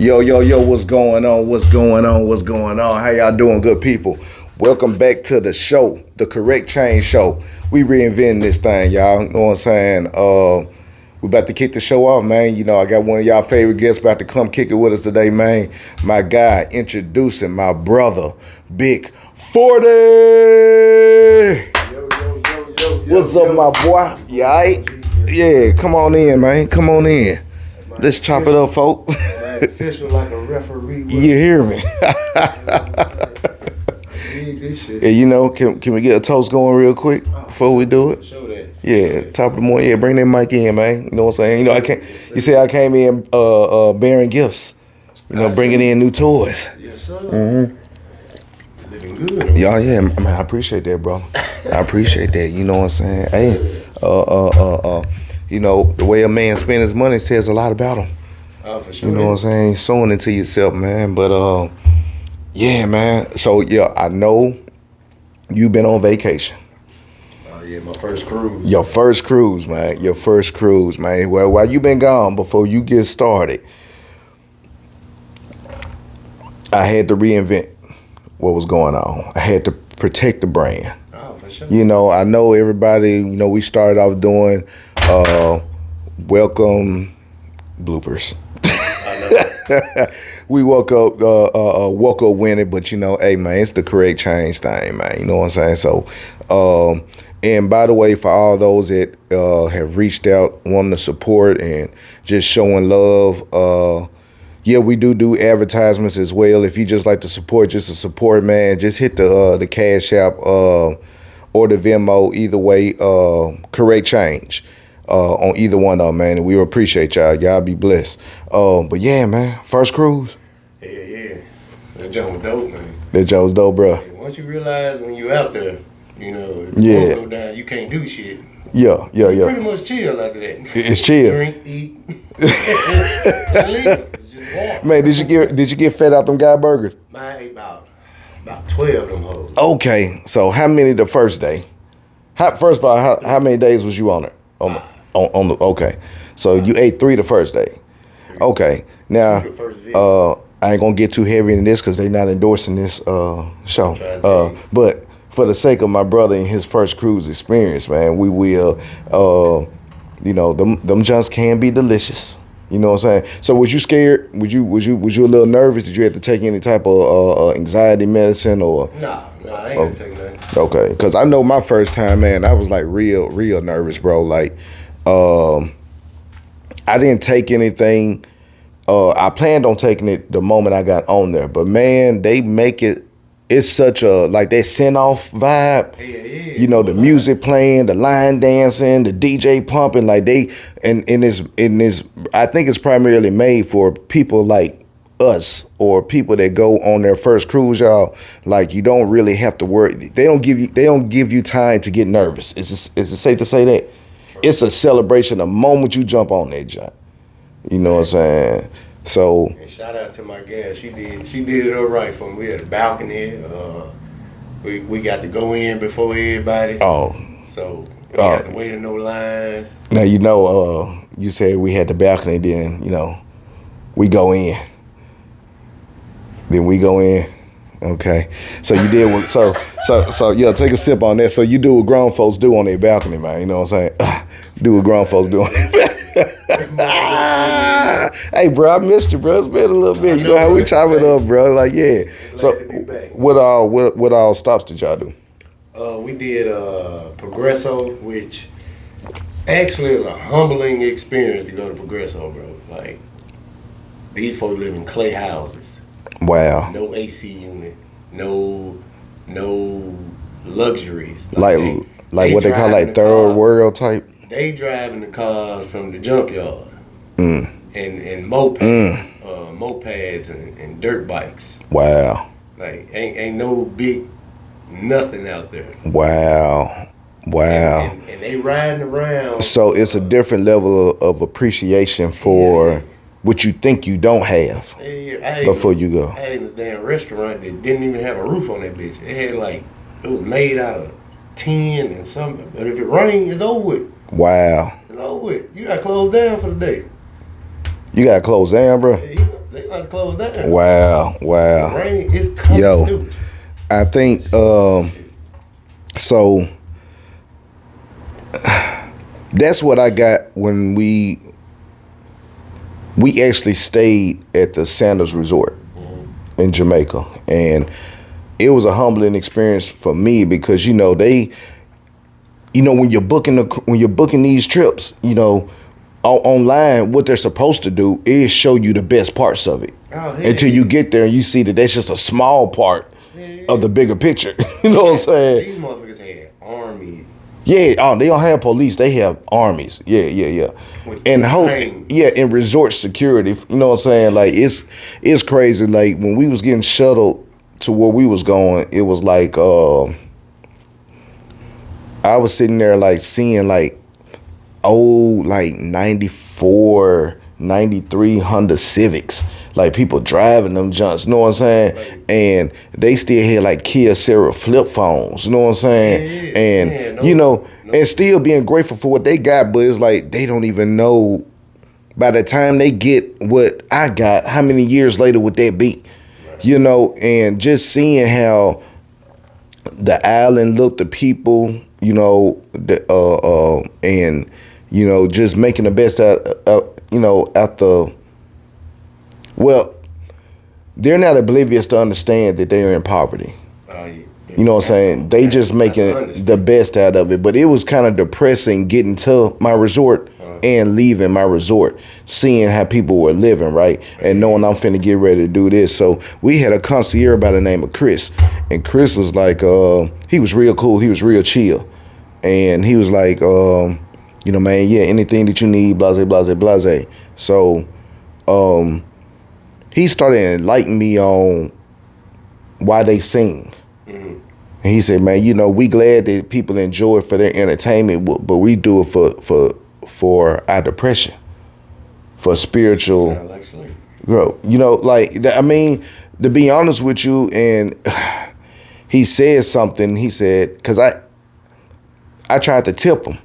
Yo, what's going on? What's going on? What's going on? How y'all doing, good people? Welcome back to the show, the Correct Change Show. We reinventing this thing, y'all. You know what I'm saying? We about to kick the show off, man. You know, I got one of y'all favorite guests about to come kick it with us today, man. My guy, introducing my brother, Big 40. What's up, my boy? You all right? Yeah, come on in, man. Come on in. Let's chop it up, folks. Official like a referee. You hear me? Yeah, you know, can we get a toast going real quick before we do it? Show that. Yeah, top of the morning. Yeah, bring that mic in, man. You know what I'm saying? You know, I can't. You see, I came in bearing gifts. You know, bringing in new toys. Yes, sir. Mm-hmm. Living good. Yeah, man. I appreciate that, bro. I appreciate that. You know what I'm saying? Hey, you know, the way a man spends his money says a lot about him. Oh, for sure. You know what I'm saying? Sowing into yourself, man. But yeah, man. So yeah, I know you've been on vacation. Oh yeah, my first cruise. Your first cruise, man. Your first cruise, man. Well, while you been gone, before you get started, I had to reinvent what was going on. I had to protect the brand. Oh, for sure. You know, I know everybody, you know, we started off doing welcome bloopers. We woke up winning, but you know, hey man, it's the correct change thing, man. You know what I'm saying? So, and by the way, for all those that have reached out, wanting to support and just showing love, yeah, we do advertisements as well. If you just like to support, just to support, man, just hit the Cash App or the Venmo. Either way, correct change. On either one of them, man, and we appreciate y'all. Y'all be blessed. But yeah, man, first cruise. Yeah. That joint was dope, man. That joint was dope, bro. Hey, once you realize when you out there, you know, if Yeah. the boat go down, you can't do shit. Yeah. Pretty much chill after that. It's chill. Drink, eat. It's just warm. Man, did you get fed out them guy burgers? Mine ate about 12 of them hoes. Okay, so how many the first day? First of all, how many days was you on it? On the okay, so you ate 3 the first day. Okay, now I ain't gonna get too heavy in this because they not endorsing this show. But for the sake of my brother and his first cruise experience, man, we will. You know, them junks can be delicious. You know what I'm saying? So was you scared? Was you a little nervous? Did you have to take any type of anxiety medicine or? Nah, I ain't gonna take nothing. Okay, because I know my first time, man, I was like real nervous, bro. Like, I didn't take anything. I planned on taking it the moment I got on there, but man, they make it. It's such a like that send off vibe. Yeah. You know, the music playing, the line dancing, the DJ pumping, like they and in this I think it's primarily made for people like us or people that go on their first cruise, y'all. Like you don't really have to worry. They don't give you time to get nervous. Is it safe to say that? It's a celebration the moment you jump on that jump. You know what I'm saying? So and shout out to my gal. She did it all right for me. We had a balcony. We got to go in before everybody. Oh. So we had to wait in no lines. Now you know, you said we had the balcony, then you know, we go in. Then we go in. Okay. So you did what so yeah, take a sip on that. So you do what grown folks do on their balcony, man. You know what I'm saying? Do what grown folks do on their balcony. Hey bro, I missed you, bro. It's been a little bit. You know how we chop it up, bro. Like, yeah. So what all stops did y'all do? We did Progresso, which actually is a humbling experience to go to Progresso, bro. Like, these folks live in clay houses. Wow. No AC unit. No luxuries. Like what they call like third world type? They driving the cars from the junkyard. And mopeds and dirt bikes. Wow. Like ain't no big nothing out there. Wow. And they riding around. So it's a different level of appreciation for what you think you don't have before you go. I had a damn restaurant that didn't even have a roof on that bitch. It was made out of tin and something. But if it rains, it's over with. Wow. It's over with. You got to close down for the day. You got to close down, bro? Yeah, they about to close down. Wow. The rain is coming Yo. through. I think so that's what I got when we actually stayed at the Sanders Resort in Jamaica, and it was a humbling experience for me because when you're booking these trips, online, what they're supposed to do is show you the best parts of it until you get there and you see that that's just a small part of the bigger picture. You know what I'm saying? These motherfuckers had armies. Yeah, they don't have police. They have armies. Yeah. With And trains. and resort security. You know what I'm saying? Like it's crazy. Like when we was getting shuttled to where we was going, it was like I was sitting there like seeing like old like 94, 93 Honda Civics. Like people driving them junks, you know what I'm saying? Right. And they still had like Kyocera flip phones, you know what I'm saying? And still being grateful for what they got, but it's like they don't even know by the time they get what I got, how many years later would that be? Right. And just seeing how the island looked, the people, just making the best well, they're not oblivious to understand that they are in poverty. You know what I'm saying? They just making the best out of it. But it was kind of depressing getting to my resort and leaving my resort, seeing how people were living, right? And knowing I'm finna get ready to do this. So we had a concierge by the name of Chris. And Chris was like, he was real cool. He was real chill. And he was like, man, yeah, anything that you need, blase, blase, blase. So he started enlightening me on why they sing. Mm-hmm. And he said, man, we glad that people enjoy it for their entertainment, but we do it for our depression, for spiritual growth. To be honest with you, and he said something, he said, because I tried to tip him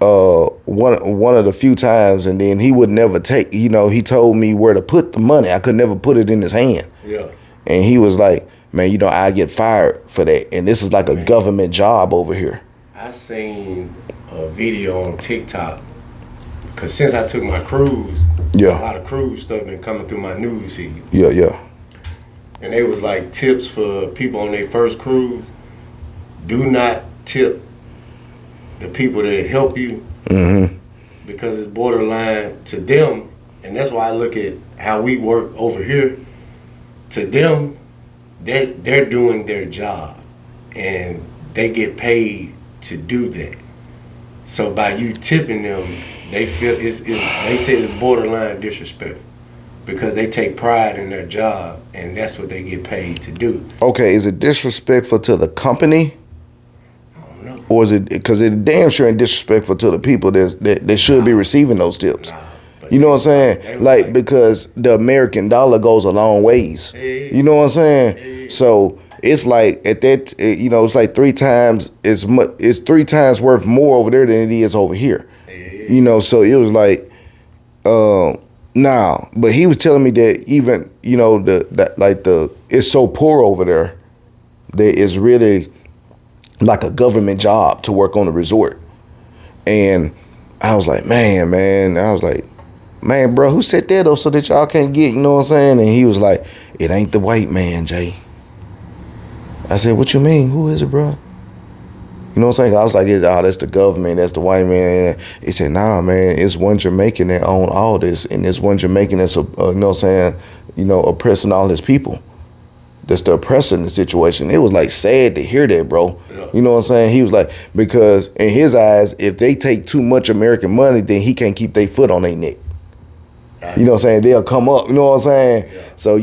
one of the few times, and then he would never take, he told me where to put the money. I could never put it in his hand. Yeah. And he was like, man, I get fired for that. And this is like a government job over here. I seen a video on TikTok, because since I took my cruise, a lot of cruise stuff been coming through my news feed. Yeah. And they was like tips for people on their first cruise. Do not tip the people that help you, because it's borderline to them. And that's why I look at how we work over here. To them, they're doing their job, and they get paid to do that. So by you tipping them, they feel they say it's borderline disrespectful, because they take pride in their job, and that's what they get paid to do. Okay, is it disrespectful to the company? No. Or is it, because it damn sure ain't disrespectful to the people that should be receiving those tips? You know what I'm saying? Like, because the American dollar goes a long ways. You know what I'm saying? So it's like at that, it's like 3 times as much. It's 3 times worth more over there than it is over here. So it was like, nah. But he was telling me that even it's so poor over there that it's really like a government job to work on the resort. And I was like, man, I was like, man, bro, who set that up so that y'all can't get, you know what I'm saying? And he was like, it ain't the white man, Jay. I said, what you mean? Who is it, bro? You know what I'm saying? I was like, that's the government, that's the white man. He said, nah, man, it's one Jamaican that own all this, and it's one Jamaican that's, oppressing all his people. That's the oppressor in the situation. It was like sad to hear that, bro. Yeah. You know what I'm saying? He was like, because in his eyes, if they take too much American money, then he can't keep their foot on their neck. You know what I'm saying? They'll come up. You know what I'm saying? Yeah. So,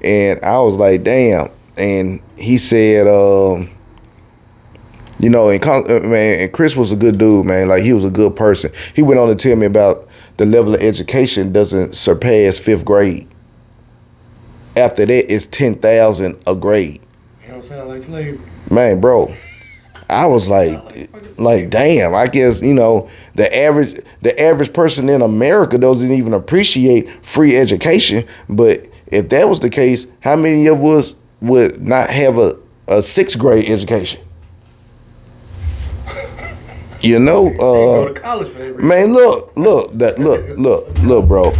and I was like, damn. And he said, and Chris was a good dude, man. Like, he was a good person. He went on to tell me about the level of education doesn't surpass 5th grade. After that, it's 10,000 a grade. You don't sound like slavery. Man, bro. I was like, damn. I guess the average person in America doesn't even appreciate free education. But if that was the case, how many of us would not have a sixth grade education? Go to college for that reason. Man, look, bro.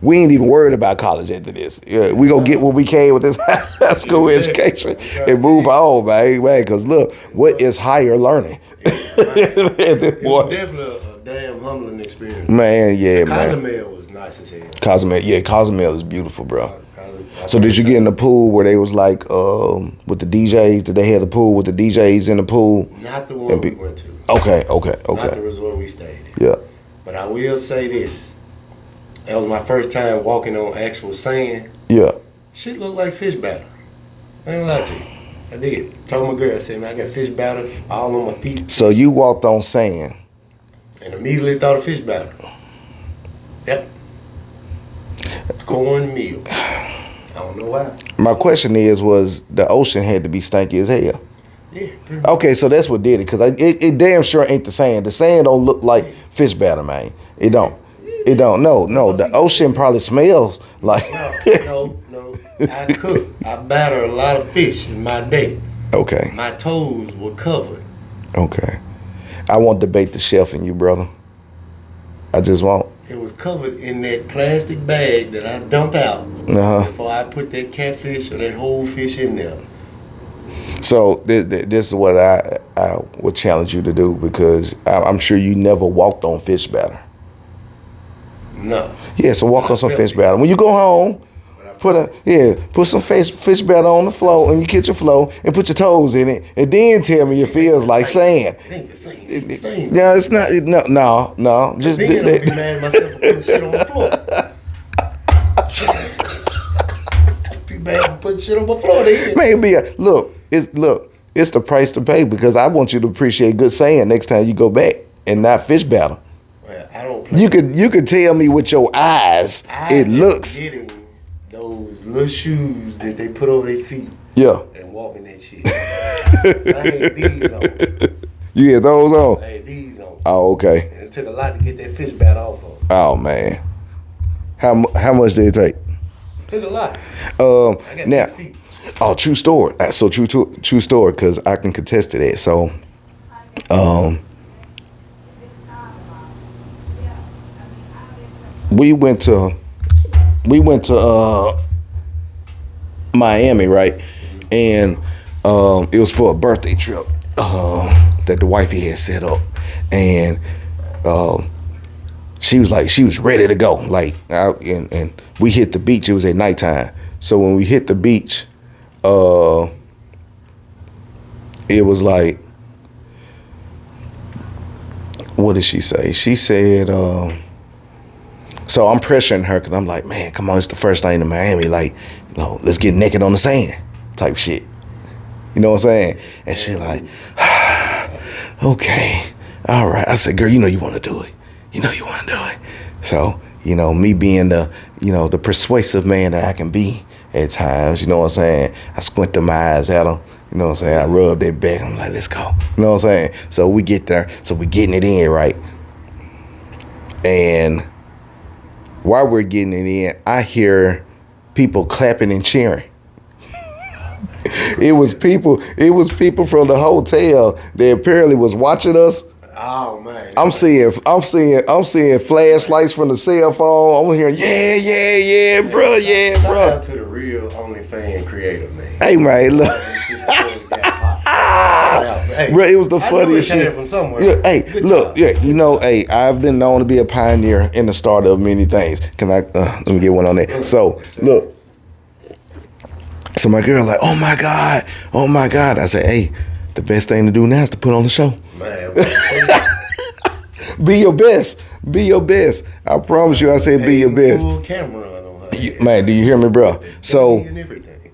We ain't even worried about college after this. Yeah, we gonna get what we can with this high school education and move on, man. Because look, what is higher learning? It was definitely a damn humbling experience. Man, yeah, man. Cozumel was nice as hell. Cozumel is beautiful, bro. So did you get in the pool where they was like with the DJs? Did they have the pool with the DJs in the pool? Not the one we went to. Okay. Not the resort we stayed in. Yeah. But I will say this. That was my first time walking on actual sand. Yeah. Shit looked like fish batter. I ain't gonna lie to you. I did. Told my girl, I said, man, I got fish batter all on my feet. So you walked on sand. And immediately thought of fish batter. Yep. Cornmeal. I don't know why. My question was the ocean had to be stanky as hell. Yeah, pretty much. Okay, so that's what did it, because it damn sure ain't the sand. The sand don't look like fish batter, man. It don't. It don't. No. The ocean probably smells like. No. I cook. I batter a lot of fish in my day. Okay. My toes were covered. Okay. I won't debate the chef and you, brother. I just won't. It was covered in that plastic bag that I dumped out before I put that catfish or that whole fish in there. So this is what I would challenge you to do, because I'm sure you never walked on fish batter. No. Yeah, so walk on some fish batter. When you go home, put some fish batter on the floor in your kitchen floor and put your toes in it, and then tell me it feels like sand. It ain't the same. It's the same. No, it's not. No. Just then I'll be mad at myself for putting shit on the floor. Be mad for putting shit on my floor. Maybe it's the price to pay, because I want you to appreciate good sand next time you go back and not fish batter. Well, I don't play. You could tell me with your eyes it looks. Getting those little shoes that they put over their feet. Yeah. And walking that shit. I had these on. You had those on? I had these on. Oh, okay. And it took a lot to get that fish batter off of them. Oh man. How much did it take? It took a lot. I got Now, big feet. oh, true story. So true story, because I can contest to that. So, we went to Miami, right? And it was for a birthday trip that the wifey had set up, and she was ready to go. Like, and we hit the beach. It was at nighttime. So when we hit the beach, it was like, what did she say? She said, so I'm pressuring her, because I'm like, man, come on, it's the first night in Miami. Like, let's get naked on the sand type shit. You know what I'm saying? And she like, okay, all right. I said, girl, you want to do it. You want to do it. So, me being the persuasive man that I can be at times, you know what I'm saying? I squinted my eyes at her. You know what I'm saying? I rubbed their back. I'm like, let's go. You know what I'm saying? So we get there. So we getting it in, right? And while we're getting it in, I hear people clapping and cheering. It was people from the hotel that apparently was watching us. Oh man. I'm seeing flashlights from the cell phone. I'm hearing, yeah, bro. Shout out to the real OnlyFans creator, man. Hey man, look. Bro, it was the funniest shit. From somewhere. Yeah, hey, look, hey, I've been known to be a pioneer in the start of many things. Can I let me get one on that? So look. So my girl like, oh my God. I said, hey, the best thing to do now is to put on the show. Man. Be your best. I promise you, I said be your best. Full camera on her. Man, do you hear me, bro? So,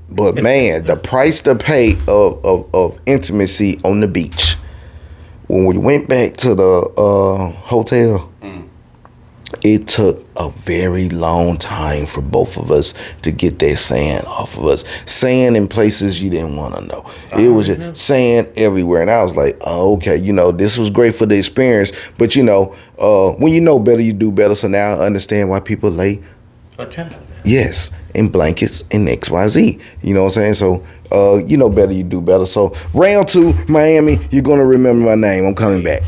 but man, the price to pay of intimacy on the beach. When we went back to the hotel, It took a very long time for both of us to get that sand off of us. Sand in places you didn't want to know. It was just sand everywhere. And I was like, oh, okay, this was great for the experience. But, when you know better, you do better. So now I understand why people lay. Yes, in blankets and XYZ. You know what I'm saying? So, you know better, you do better. So, round 2, Miami, you're going to remember my name. I'm coming back.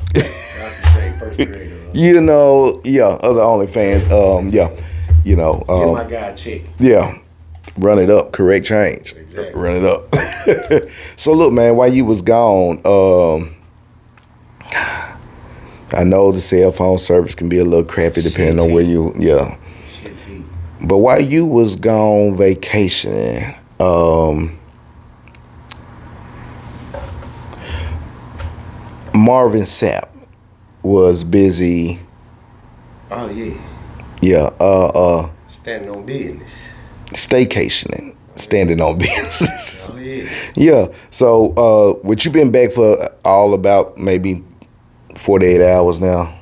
Other OnlyFans, Get my guy check. Yeah, run it up, correct change. Exactly. Run it up. So look, man, while you was gone, I know the cell phone service can be a little crappy depending on where you, But while you was gone vacationing, Marvin Sapp was busy. Oh yeah. Yeah. Standing on business. Staycationing. Standing on business. Oh yeah. Yeah. So, what you been back for all about maybe 48 hours now?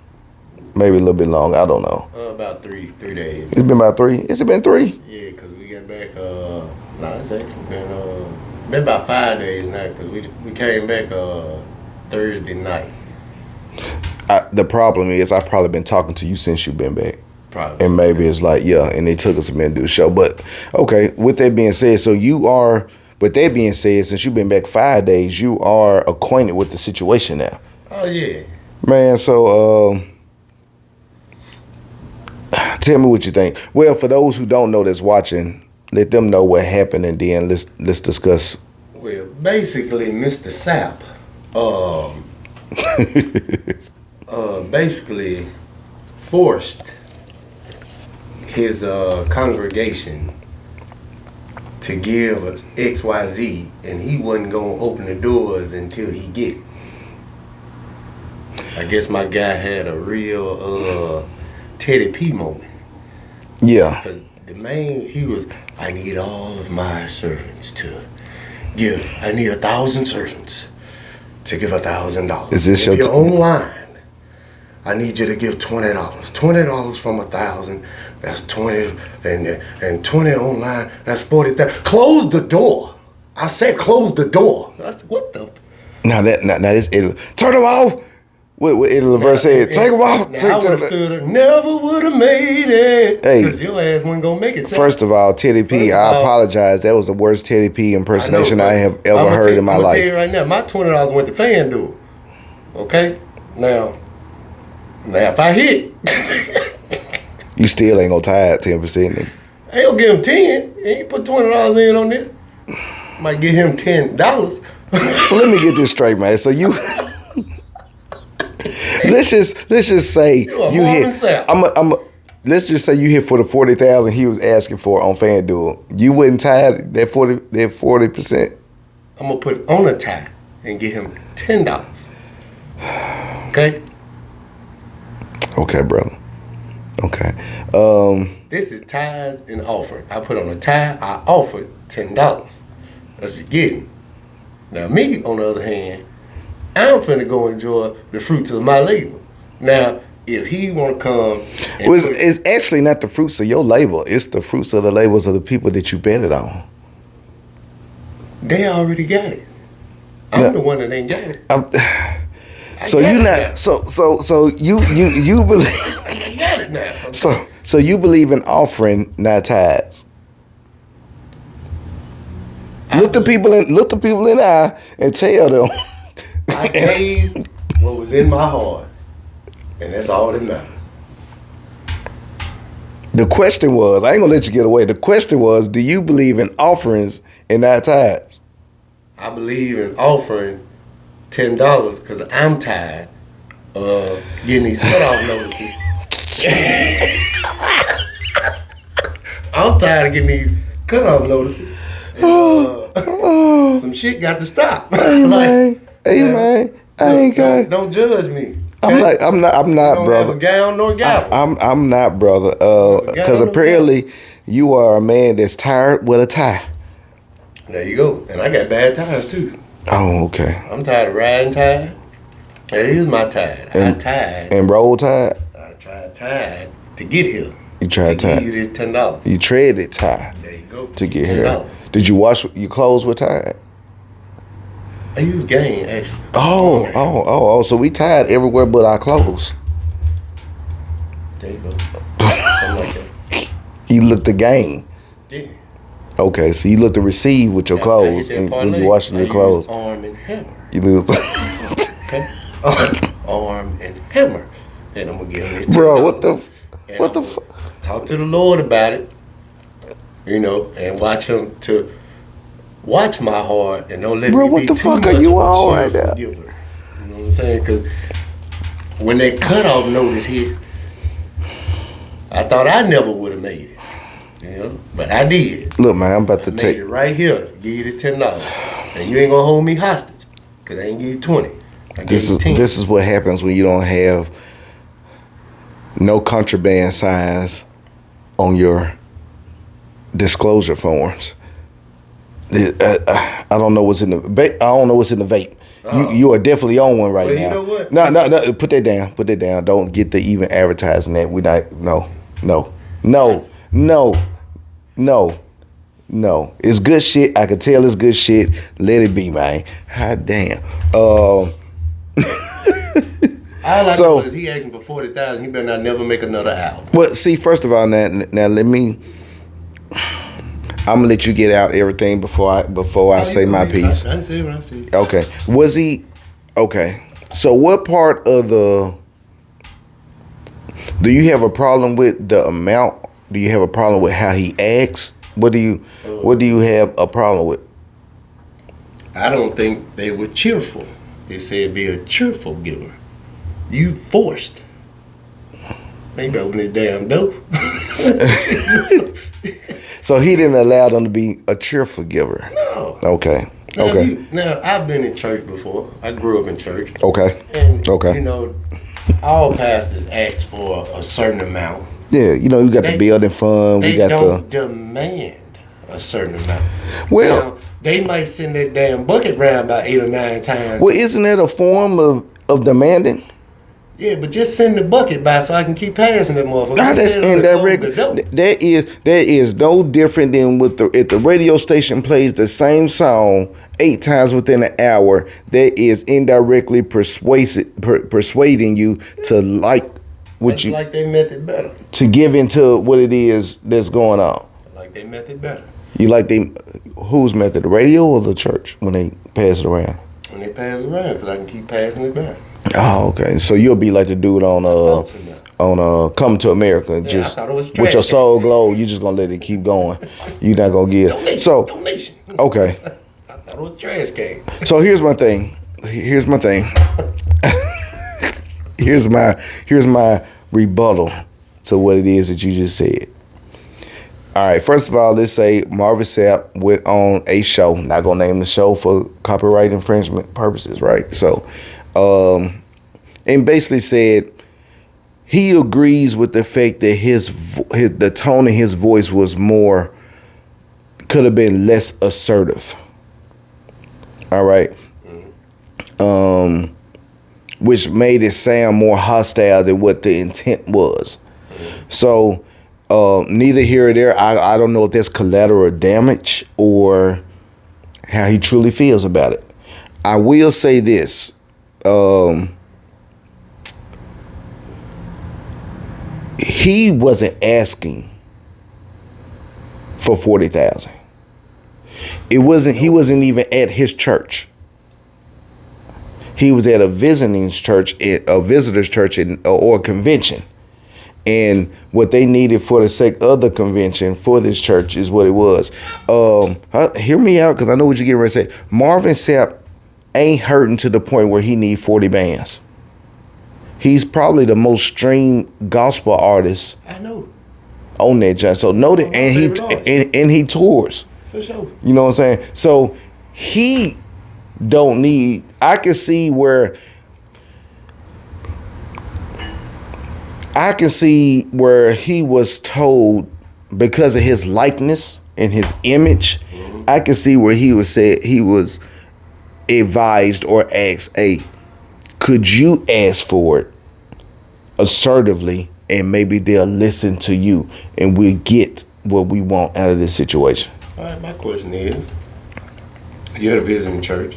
Maybe a little bit long. I don't know. About three days. It's been about 3. Has it been 3? Yeah, because we got back. It's actually been about 5 days now. Because we came back Thursday night. The problem is I've probably been talking to you since you've been back. Probably. And maybe it's like, and they took us a minute to do the show. But, okay, with that being said, since you've been back 5 days, you are acquainted with the situation now. Oh, yeah. Man, so, tell me what you think. Well, for those who don't know that's watching, let them know what happened, and then let's discuss. Well, basically, Mr. Sapp, basically forced his congregation to give us XYZ, and he wasn't gonna open the doors until he get it. I guess my guy had a real Teddy P moment. Yeah. Because he was, I need all of my servants to I need 1,000 servants to give $1,000. Is this if your you're online, I need you to give $20. $20 from 1,000, that's 20, and 20 online, that's 40,000. Close the door. I said close the door. I said, what the? Now this turn them off. What Eddie Laverre said, take them off. I would have stood there, never would have made it. Hey, because your ass wasn't going to make it. First of all, Teddy P, I apologize. That was the worst Teddy P impersonation I have ever heard in my life. I'm going to tell you right now, my $20 went to FanDuel. Okay? Now, if I hit. You still ain't going to tie it 10%. He'll give him 10. He put $20 in on this. Might give him $10. So let me get this straight, man. So you... let's just say you hit. Let's just say you hit for the 40,000 he was asking for on FanDuel. You wouldn't tie that 40%. I'm gonna put on a tie and get him $10. Okay. Okay, brother. Okay. This is ties and offering. I put on a tie. I offered $10. That's what you're getting. Now me, on the other hand, I'm finna go enjoy the fruits of my labor. Now, if he want to come... It's actually not the fruits of your labor. It's the fruits of the labors of the people that you bet it on. They already got it. I'm the one that ain't got it. So you not... So you believe... I got it now. So you believe in offering, not tithes. Look the people in the eye and tell them... I gave what was in my heart, and that's all that matters. The question was, I ain't gonna let you get away. The question was, do you believe in offerings and not tithes? I believe in offering $10 because I'm tired of getting these cutoff notices. I'm tired of getting these cutoff notices. And, some shit got to stop. Hey man, I ain't got. Don't judge me. Okay? I'm not, don't brother. Have a gown nor gavel. I'm not, brother. Because apparently you are a man that's tired with a tie. There you go. And I got bad tires too. Oh, okay. I'm tired of riding tired. That is my tide. I tied. And roll tide. I tried tied to get here. You tried to Ty. give you this $10. You traded Ty There you go. to get $10. here. Did you wash your clothes with Ty? I use Gain actually. Oh. So we tied everywhere but our clothes. There you go. Something like that. You looked the game. Yeah. Okay, so you looked to receive with your Now, clothes I hit that and when parlay, you washing I your use clothes. Arm and Hammer. You lose. Okay. Arm and Hammer. And I'm gonna give him this Bro, $10. what the And what I'm the gonna fuck? talk to the Lord about it. And watch him to watch my heart and don't let Bro, me what be the too fuck are much you of a on right cheerful now? giver. You know what I'm saying? Because when they cut off notice here, I thought I never would have made it. But I did. Look, man, I'm about to I made take. it right here. Give you this $10, and you ain't gonna hold me hostage, cause I ain't give you 20. I gave This you is 10. this is what happens when you don't have no contraband signs on your disclosure forms. I don't know what's in the vape. I don't know what's in the vape. You are definitely on one right Well, now. you know what? No. Put that down. Put that down. Don't get the even advertising that. We not. No. It's good shit. I can tell it's good shit. Let it be, man. Hot damn. All I So- know is he asking for 40,000. He better not never make another album. Well, see, first of all, now let me. I'm gonna let you get out everything before I say my piece. I see what I see. Okay. Was he okay? So what part of the do you have a problem with the amount? Do you have a problem with how he acts? What do you have a problem with? I don't think they were cheerful. They said be a cheerful giver. You forced. They better open this damn door. So he didn't allow them to be a cheerful giver. No. Okay. Now, Okay. now I've been in church before. I grew up in church. Okay. And Okay. all pastors ask for a certain amount. Yeah, you got the They- building fund. We They got don't demand a certain amount. Well- Now, they might send that damn bucket round about 8 or 9 times. Well, isn't that a form of demanding? Yeah, but just send the bucket by so I can keep passing that motherfucker. Nah, that's Tell them to close indirect. the door. That is no different than if the radio station plays the same song 8 times within an hour. That is indirectly persuading you to like what That's you like they method better. to give into what it is that's going on. Like they method better. You like whose method, the radio or the church when they pass it around? When they pass it around, because I can keep passing it back. Oh, okay. So you'll be like the dude on Come to America, I just thought it was with trash your can. soul glow. You just gonna let it keep going. You're not gonna give. Donation. So Donation. okay. I thought it was trash can. So here's my thing. Here's my rebuttal to what it is that you just said. All right. First of all, let's say Marvin Sapp went on a show. Not gonna name the show for copyright infringement purposes, right? So, and basically said he agrees with the fact that the tone of his voice was could have been less assertive. All right. Which made it sound more hostile than what the intent was. So, neither here or there. I don't know if that's collateral damage or how he truly feels about it. I will say this. He wasn't asking for 40,000. He wasn't even at his church. He was at a visitor's church or a convention. And what they needed for the sake of the convention for this church is what it was. Hear me out, because I know what you're getting ready to say. Marvin Sapp ain't hurting to the point where he need 40 bands. He's probably the most streamed gospel artist I know. on that job. So know that, my favorite artist. and he tours. For sure. You know what I'm saying? So he don't need. I can see where he was told, because of his likeness and his image. I can see where he was advised or asked, "Hey, could you ask for it assertively and maybe they'll listen to you, and we'll get what we want out of this situation. All right, my question is, you're at a visiting church.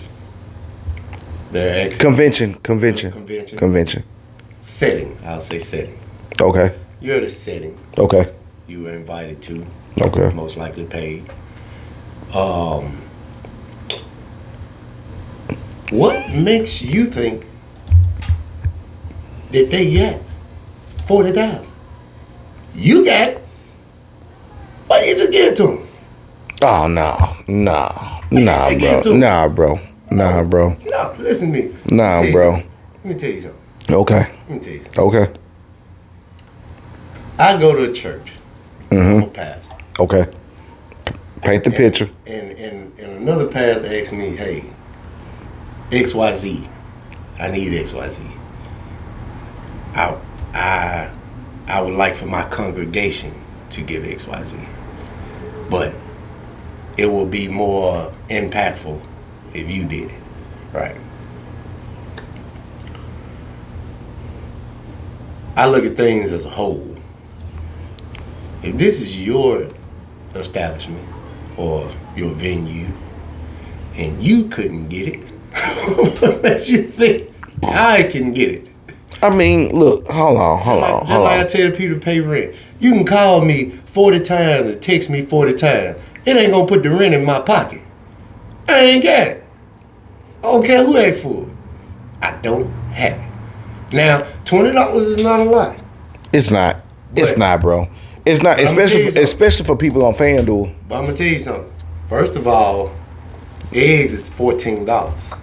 They're asking Convention. setting. I'll say setting. Okay. You're at a setting. Okay. You were invited to. Okay. Most likely paid. What makes you think that they got 40,000? You got it. Why you just give it to them? Oh no, bro. No, listen to me. Nah, bro. Let me tell you something. Okay. Okay. I go to a church. I'm a pastor. Okay. Paint the picture. And another pastor asked me, hey, XYZ, I need XYZ. I would like for my congregation to give XYZ. But it will be more impactful if you did it. Right. I look at things as a whole. If this is your establishment or your venue and you couldn't get it, what makes you think I can get it? I mean, look, hold on. Just like I tell people to pay rent. You can call me 40 times and text me 40 times. It ain't gonna put the rent in my pocket. I ain't got it. I don't care who asked for it. I don't have it. Now, $20 is not a lot. It's not. It's not, bro. It's not, especially for people on FanDuel. But I'm gonna tell you something. First of all, eggs is $14.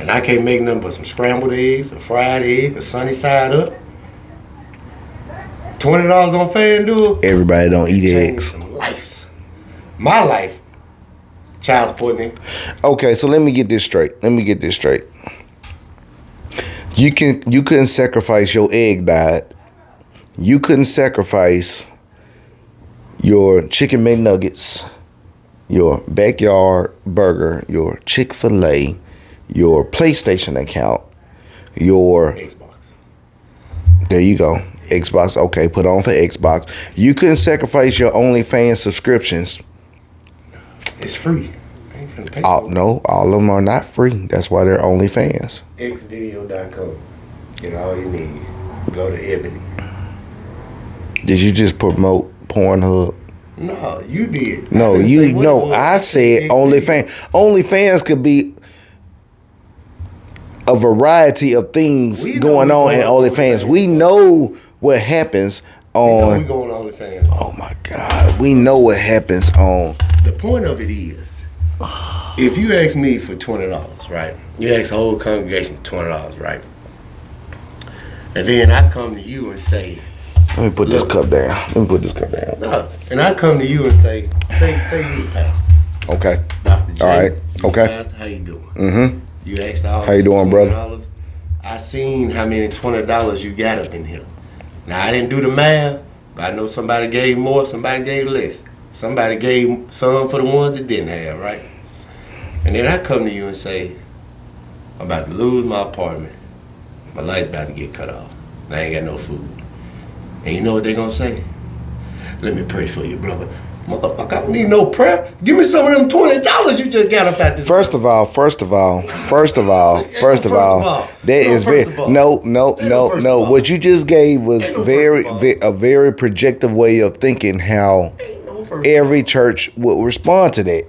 And I can't make nothing but some scrambled eggs, a fried egg, a sunny side up. $20 on FanDuel. Everybody don't eat eggs. Some lives. My life. Child support, nigga. Okay, so let me get this straight. You couldn't sacrifice your egg diet. You couldn't sacrifice your chicken McNuggets, your backyard burger, your Chick-fil-A, your PlayStation account, your Xbox. There you go. Xbox. Okay, put on for Xbox. You couldn't sacrifice your OnlyFans subscriptions. It's free. I ain't finna pay for it. No, all of them are not free. That's why they're OnlyFans. Xvideo.com. Get all you need. Go to Ebony. Did you just promote Pornhub? No, you did. No, I said OnlyFans. OnlyFans could be a variety of things going on in OnlyFans. We know what happens on. We going on OnlyFans. Oh my God, we know what happens on. The point of it is, if you ask me for $20, right? You ask the whole congregation for $20, right? And then I come to you and say, Let me put this cup down. no. And I come to you and say you the pastor. Okay. Dr. J, All right. you Okay. Pastor, how you doing? Mm-hmm. You asked all. How you doing, brother? $20. I seen how many $20 you got up in here. Now I didn't do the math, but I know somebody gave more, somebody gave less. Somebody gave some for the ones that didn't have, right? And then I come to you and say, I'm about to lose my apartment. My light's about to get cut off. And I ain't got no food. And you know what they gonna say? Let me pray for you, brother. Motherfucker, I don't need no prayer. Give me some of them $20 you just got up at this. First of all, that is very no. What you just gave was a very projective way of thinking how every church would respond to that.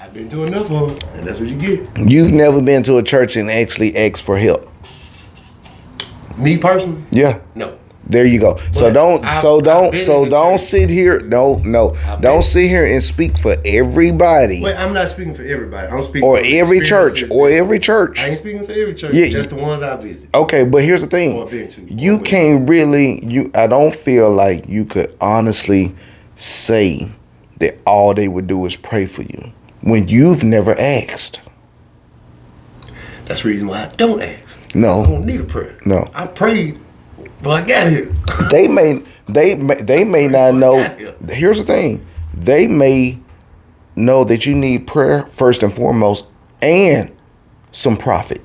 I've been to enough of them, and that's what you get. You've never been to a church and actually asked for help. Me personally? Yeah. No. There you go. So don't sit here. Don't sit here and speak for everybody. Wait, I'm not speaking for everybody. I'm speaking or for every church. I ain't speaking for every church. Yeah, just the ones I visit. Okay, but here's the thing. Or been to. You can't really. I don't feel like you could honestly say that all they would do is pray for you when you've never asked. That's the reason why I don't ask. No, I don't need a prayer. No, I prayed. But I got here. They may not know. Here's the thing. They may know that you need prayer first and foremost and some profit.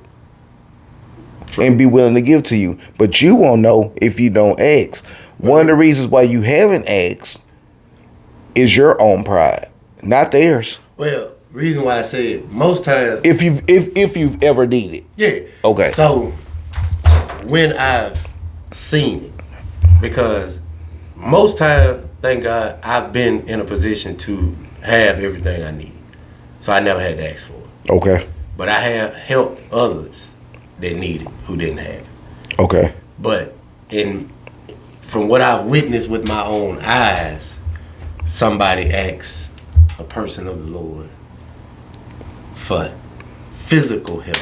True. And be willing to give to you. But you won't know if you don't ask. One of the reasons why you haven't asked is your own pride, not theirs. Well, reason why I said most times, If you've ever did it. yeah. Okay. So when I've seen it, because most times, thank God, I've been in a position to have everything I need, so I never had to ask for it. Okay. But I have helped others that needed who didn't have it. Okay. But from what I've witnessed with my own eyes, somebody asks a person of the Lord for physical help,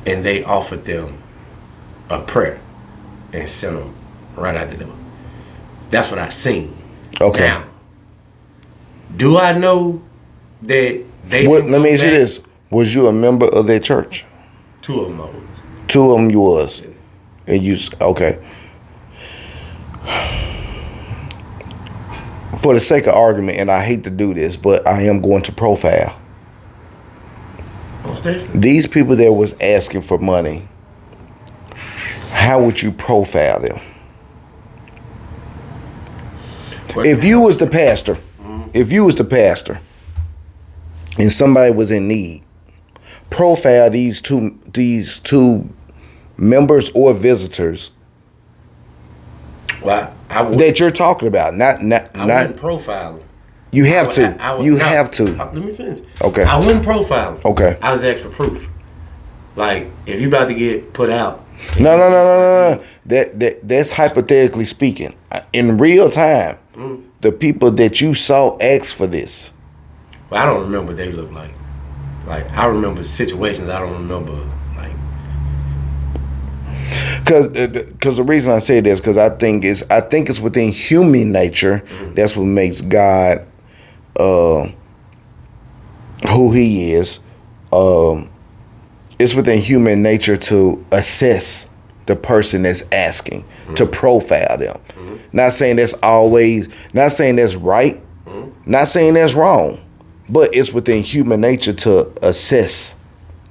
and they offered them a prayer and sent them right out the door. That's what I seen. Okay. Now, do I know that they? What? can Let go me ask you back? this: was you a member of that church? 2 of them I was. 2 of them you was, and you okay. For the sake of argument, and I hate to do this, but I am going to profile Most definitely. these people that was asking for money. How would you profile them? If you was the pastor, and somebody was in need, profile these two members or visitors Well, I would. that you're talking about. Not I wouldn't profile them. you have to. You no, have to. Let me finish. Okay. I wouldn't profile them. Okay. I was asked for proof. Like, if you about to get put out. No. That's hypothetically speaking. In real time, the people that you saw ask for this. Well, I don't remember what they look like. Like, I remember situations I don't remember. Like, Because the reason I say this, because I think it's within human nature. That's what makes God who He is. It's within human nature to assess the person that's asking, to profile them. Not saying that's always, not saying that's right, not saying that's wrong, but it's within human nature to assess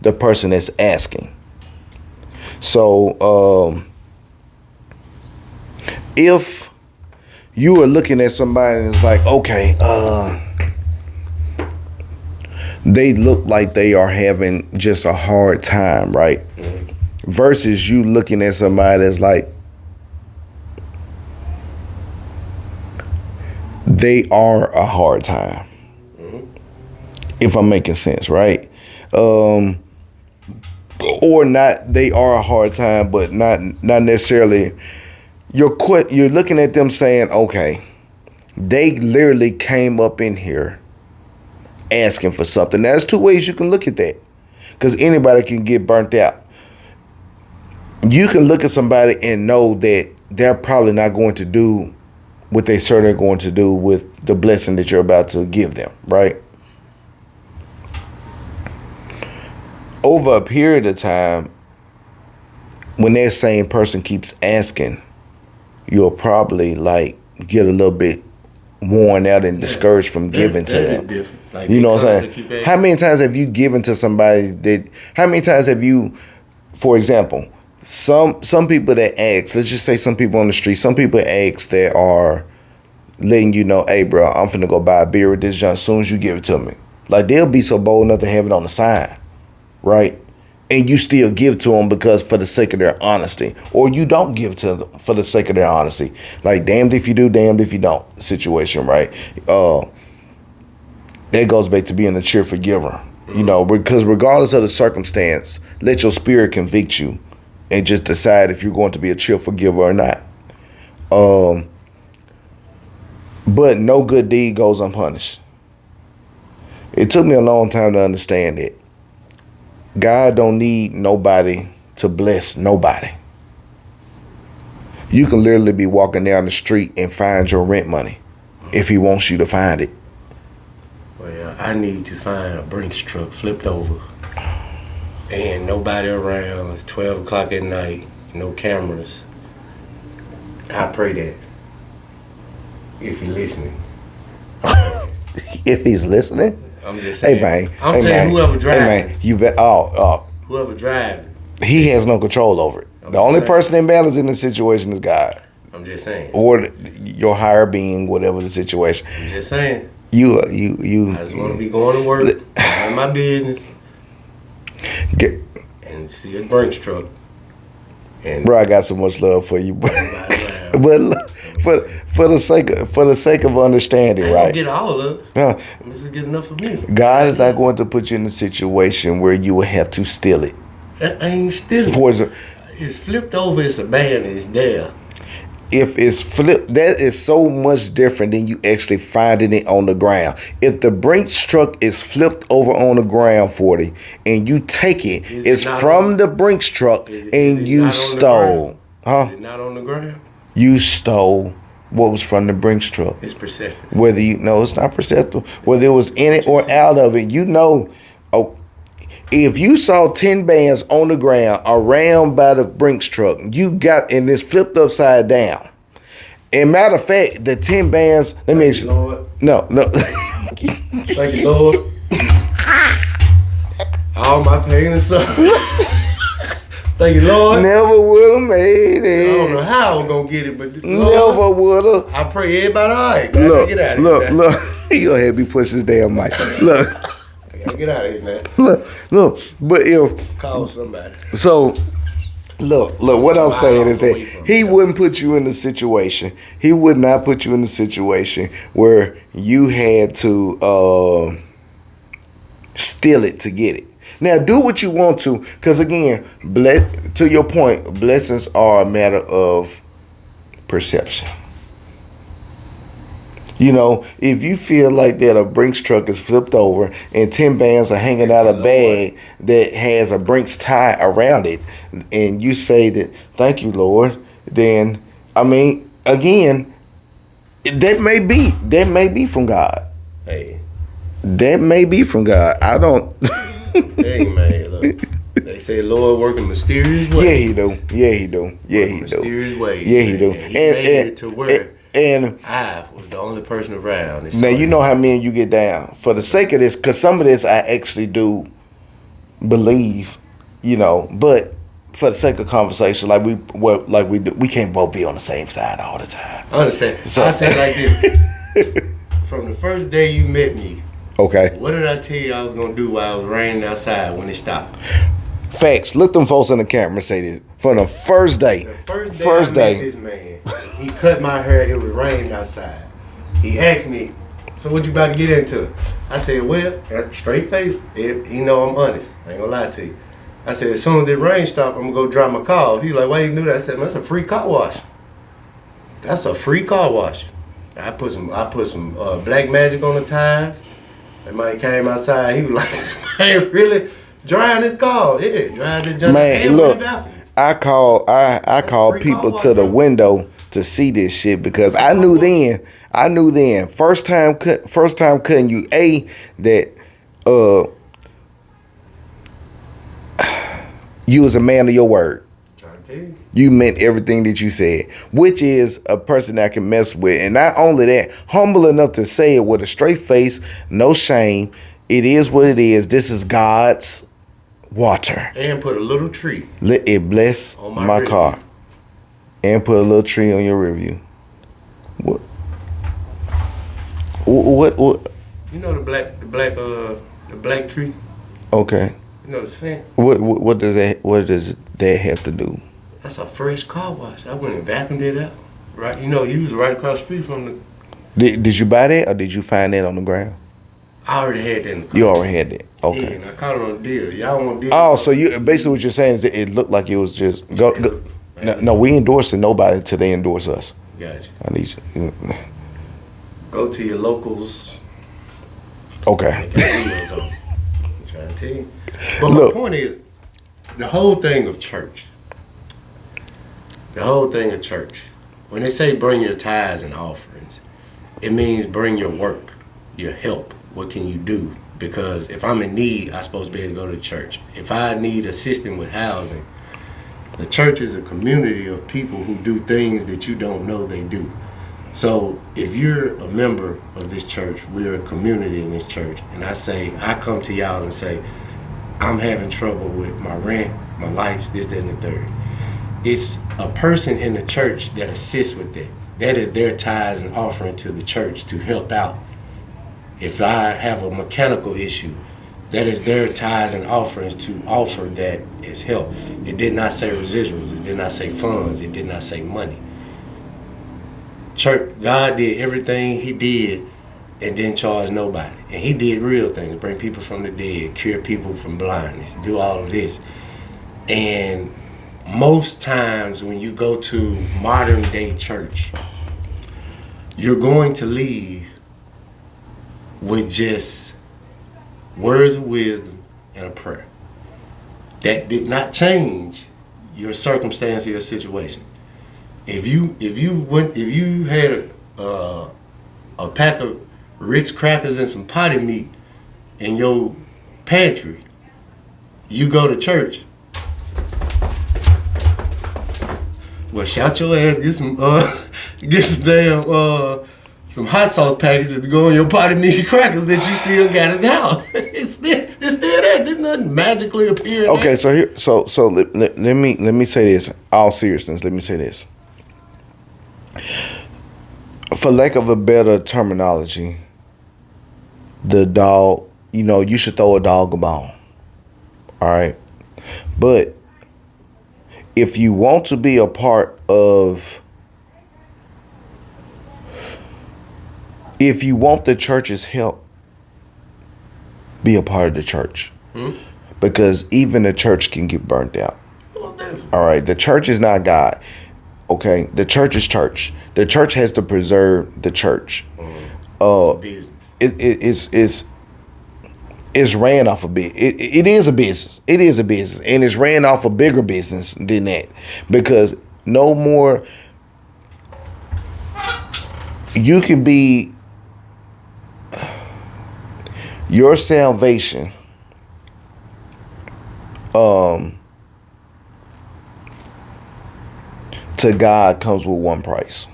the person that's asking. So, if you are looking at somebody and it's like, okay, they look like they are having just a hard time, right? Versus you looking at somebody that's like, they are a hard time. If I'm making sense, right? Or not, they are a hard time, but not necessarily. You're looking at them saying, okay, they literally came up in here asking for something. There's 2 ways you can look at that, because anybody can get burnt out. You can look at somebody and know that they're probably not going to do what they say they're going to do with the blessing that you're about to give them, right? Over a period of time, when that same person keeps asking, you'll probably like get a little bit worn out and discouraged from giving to them. Like, you know what I'm saying? How many times have you given to somebody how many times have you, for example, some people that ask, let's just say some people on the street, some people ask that are letting you know, hey bro, I'm finna go buy a beer with this junk as soon as you give it to me. Like, they'll be so bold enough to have it on the sign, right? And you still give to them because for the sake of their honesty, or you don't give to them for the sake of their honesty. Like, damned if you do, damned if you don't situation, right? That goes back to being a cheerful giver, you know, because regardless of the circumstance, let your spirit convict you and just decide if you're going to be a cheerful giver or not. But no good deed goes unpunished. It took me a long time to understand it. God don't need nobody to bless nobody. You can literally be walking down the street and find your rent money if He wants you to find it. Well, I need to find a Brinks truck flipped over and nobody around. It's 12 o'clock at night, no cameras. I pray that if you're listening. If He's listening. I'm just saying. Hey man. I'm saying man. whoever driving. Hey man, you bet. Whoever driving. He has no control over it. The only person in balance in the situation is God. I'm just saying. Or your higher being, whatever the situation. I'm just saying. You. I just want to be going to work, mind my business, and see a Brinks truck. And bro, I got so much love for you, but for the sake of understanding, I right? don't get all of it. This is good enough for me. God is not going to put you in a situation where you will have to steal it. I ain't stealing. It's flipped over. It's a man. It's there. If it's flipped, that is so much different than you actually finding it on the ground. If the Brinks truck is flipped over on the ground, 40, and you take it, it's from the Brinks truck, and you stole. Huh? Is it not on the ground? You stole what was from the Brinks truck. It's perceptive. Whether you know it's not perceptive, whether it was in it or out of it, you know. Oh, if you saw 10 bands on the ground around by the Brinks truck, you got and it's flipped upside down. And matter of fact, the 10 bands. Let me. Thank you, Lord. No. Thank you, Lord. All my pain and suffering. Thank you, Lord. Never would have made it. I don't know how I'm gonna get it, but Lord, never would have. I pray everybody all right. Look, get out of here, look. You go ahead and be pushing this damn mic. Look. Get out of here, man. Look. But if call somebody. So, look. What I'm saying is that he wouldn't put you in the situation. He would not put you in the situation where you had to steal it to get it. Now, do what you want to, because again, to your point, blessings are a matter of perception. You know, if you feel like that a Brinks truck is flipped over and 10 bands are hanging out a bag that has a Brinks tie around it, and you say that, thank you, Lord, then, I mean, again, that may be from God. Hey. That may be from God. I don't. Dang, man, look. They say Lord working mysterious ways. Yeah, he do. Mysterious ways. Yeah, he do. And he made it to where and I was the only person around. Now you know how me and you get down. For the sake of this, because some of this I actually do believe, you know, but for the sake of conversation, like we do, we can't both be on the same side all the time. I understand. So I say it like this. From the first day you met me, okay, what did I tell you I was gonna do while it was raining outside when it stopped? Facts. Look them folks in the camera and say this. From the first day. The first day I met this man, he cut my hair, it was raining outside. He asked me, so what you about to get into? I said, well, straight face, you know I'm honest. I ain't gonna lie to you. I said, as soon as the rain stopped, I'm gonna go dry my car. He like, why you do that? I said, man, that's a free car wash. That's a free car wash. I put some black magic on the tires. That man came outside, he was like, man, really? Drying his car, yeah, drying the junk. Man, look, I call people to the window to see this shit because I knew then. First time cutting you, that you was a man of your word. Trying to tell you. You meant everything that you said, which is a person I can mess with, and not only that, humble enough to say it with a straight face, no shame. It is what it is. This is God's water. And put a little tree. Let it bless my car. And put a little tree on your review. What? You know the black tree. Okay. You know the scent. What does that have to do? That's a fresh car wash. I went and vacuumed it out. Right. You know, you was right across the street from the. Did you buy that or did you find that on the ground? I already had that in the car. You already had that. Okay. Yeah, and I caught it on a deal. Y'all want deal? Oh, so you basically what you're saying is that it looked like it was just go. No, we endorsing nobody until they endorse us. Gotcha. I need you. Go to your locals. Okay. Make deals on. I'm trying to tell you. But my point is, the whole thing of church. When they say bring your tithes and offerings, it means bring your work, your help. What can you do? Because if I'm in need, I'm supposed to be able to go to church. If I need assistance with housing, the church is a community of people who do things that you don't know they do. So if you're a member of this church, we're a community in this church, and I come to y'all and say, I'm having trouble with my rent, my lights, this, that, and the third. it's a person in the church that assists with that. That is their tithes and offering to the church to help out. If I have a mechanical issue, that is their tithes and offerings to offer that as help. It did not say residuals. It did not say funds. It did not say money. Church, God did everything He did and didn't charge nobody. And He did real things, bring people from the dead, cure people from blindness, do all of this. And most times when you go to modern day church, you're going to leave with just words of wisdom and a prayer. That did not change your circumstance or your situation. If you had a pack of Ritz crackers and some potty meat in your pantry, you go to church. Well, shout your ass, get some damn some hot sauce packages to go in your potty meat crackers that you still got it out. It's still there. Did nothing magically appear. Okay, so let me say this. All seriousness, let me say this. For lack of a better terminology, the dog, you should throw a dog a bone. All right, but if you want to be a part of, if you want the church's help, be a part of the church. Because even the church can get burnt out. All right, the church is not God. Okay, the church is church. The church has to preserve the church. It's ran off a bit. It is a business. It is a business, and it's ran off a bigger business than that. Because no more, you can be your salvation. To God comes with one price.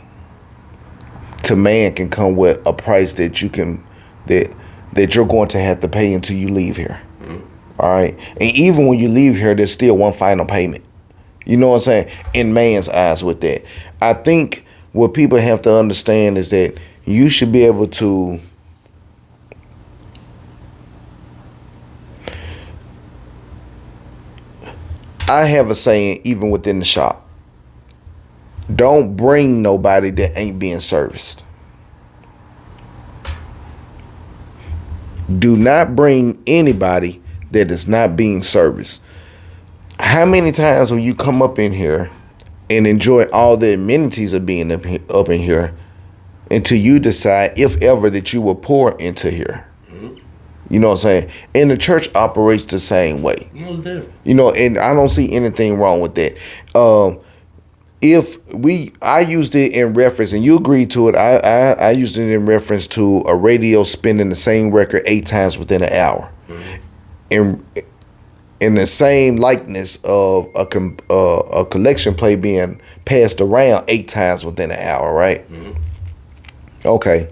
To man can come with a price that you can that you're going to have to pay until you leave here. All right. And even when you leave here, there's still one final payment. You know what I'm saying? In man's eyes with that. I think what people have to understand is that you should be able to I have a saying even within the shop. Don't bring nobody that ain't being serviced. Do not bring anybody that is not being serviced. How many times will you come up in here and enjoy all the amenities of being up in here until you decide, if ever, that you will pour into here? You know what I'm saying? And the church operates the same way. And I don't see anything wrong with that. I used it in reference, and you agreed to it. I used it in reference to a radio spinning the same record 8 times within an hour, in the same likeness of a collection plate being passed around 8 times within an hour, right? Okay.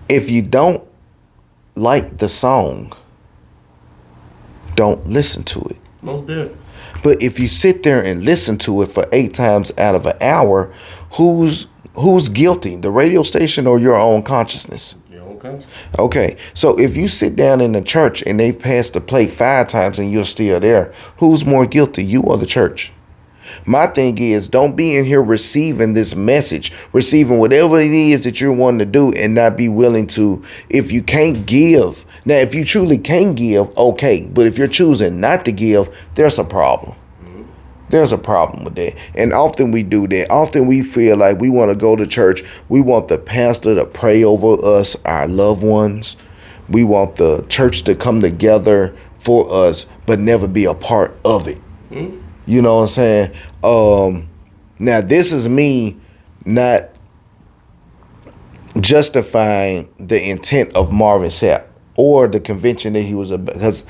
If you don't like the song, don't listen to it. Most definitely. But if you sit there and listen to it for 8 times out of an hour, who's guilty? The radio station or your own consciousness? Your own consciousness. Okay. So if you sit down in the church and they've passed the plate 5 times and you're still there, who's more guilty, you or the church? My thing is, don't be in here receiving this message, receiving whatever it is that you're wanting to do, and not be willing to, if you can't give. Now, if you truly can give, okay. But if you're choosing not to give, there's a problem. There's a problem with that. And often we do that. Often we feel like we want to go to church. We want the pastor to pray over us, our loved ones. We want the church to come together for us, but never be a part of it. You know what I'm saying? Now, this is me not justifying the intent of Marvin Sapp or the convention that he was about, because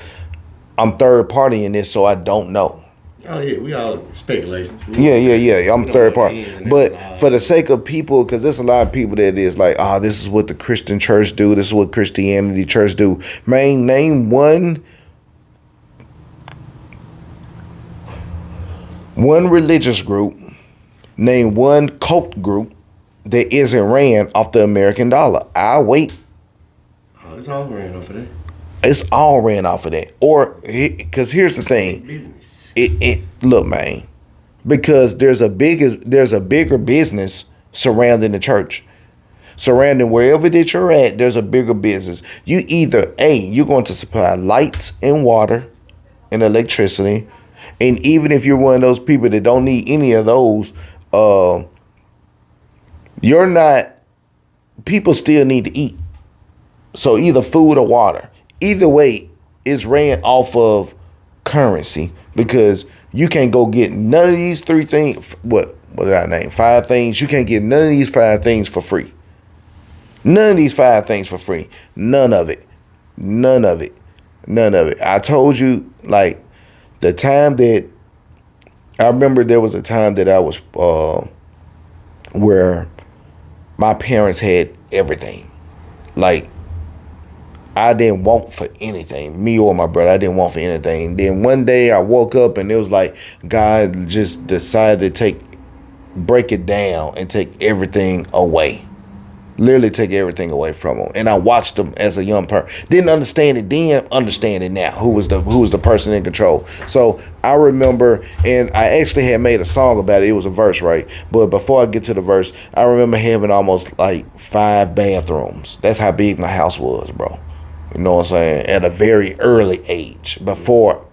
I'm third party in this, so I don't know. Oh yeah, we all speculations. Yeah. I'm third party, but for the sake of people, because there's a lot of people that is like, this is what the Christian church do. This is what Christianity church do. Man, name one one religious group, name one cult group that isn't ran off the American dollar. I'll wait. Oh, it's all ran off of that. It's all ran off of that. Or, because here's the thing. Business. It look, man, because there's a bigger business surrounding the church. Surrounding wherever that you're at, there's a bigger business. You either, you're going to supply lights and water and electricity. And even if you're one of those people that don't need any of those, you're not, people still need to eat. So either food or water. Either way, it's ran off of currency, because you can't go get none of these three things. What did I name? 5 things. You can't get none of these 5 things for free. None of these 5 things for free. None of it. None of it. None of it. I told you, like, the time that I remember, there was a time that I was where my parents had everything. Like, I didn't want for anything. Me or my brother, I didn't want for anything. Then one day I woke up and it was like God just decided to break it down and take everything away. Literally take everything away from them. And I watched them as a young person. Didn't understand it then, understand it now. Who was the person in control? So I remember, and I actually had made a song about it. It was a verse, right? But before I get to the verse, I remember having almost like 5 bathrooms. That's how big my house was, bro. You know what I'm saying? At a very early age, before,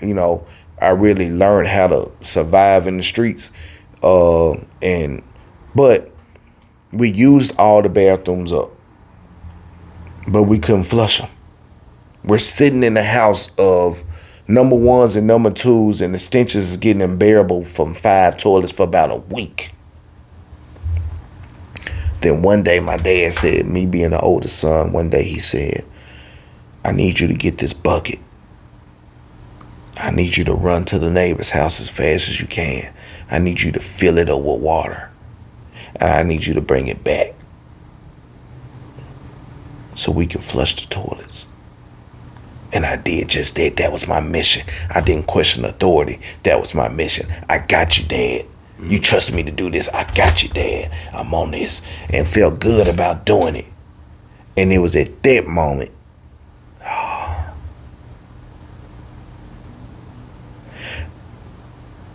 I really learned how to survive in the streets. But we used all the bathrooms up, but we couldn't flush them. We're sitting in the house of number 1s and number 2s, and the stench is getting unbearable from 5 toilets for about a week. Then one day my dad said, me being the oldest son, one day he said, I need you to get this bucket. I need you to run to the neighbor's house as fast as you can. I need you to fill it up with water. And I need you to bring it back so we can flush the toilets. And I did just that. That was my mission. I didn't question authority. That was my mission. I got you, Dad. You trust me to do this. I got you, Dad. I'm on this. And felt good about doing it. And it was at that moment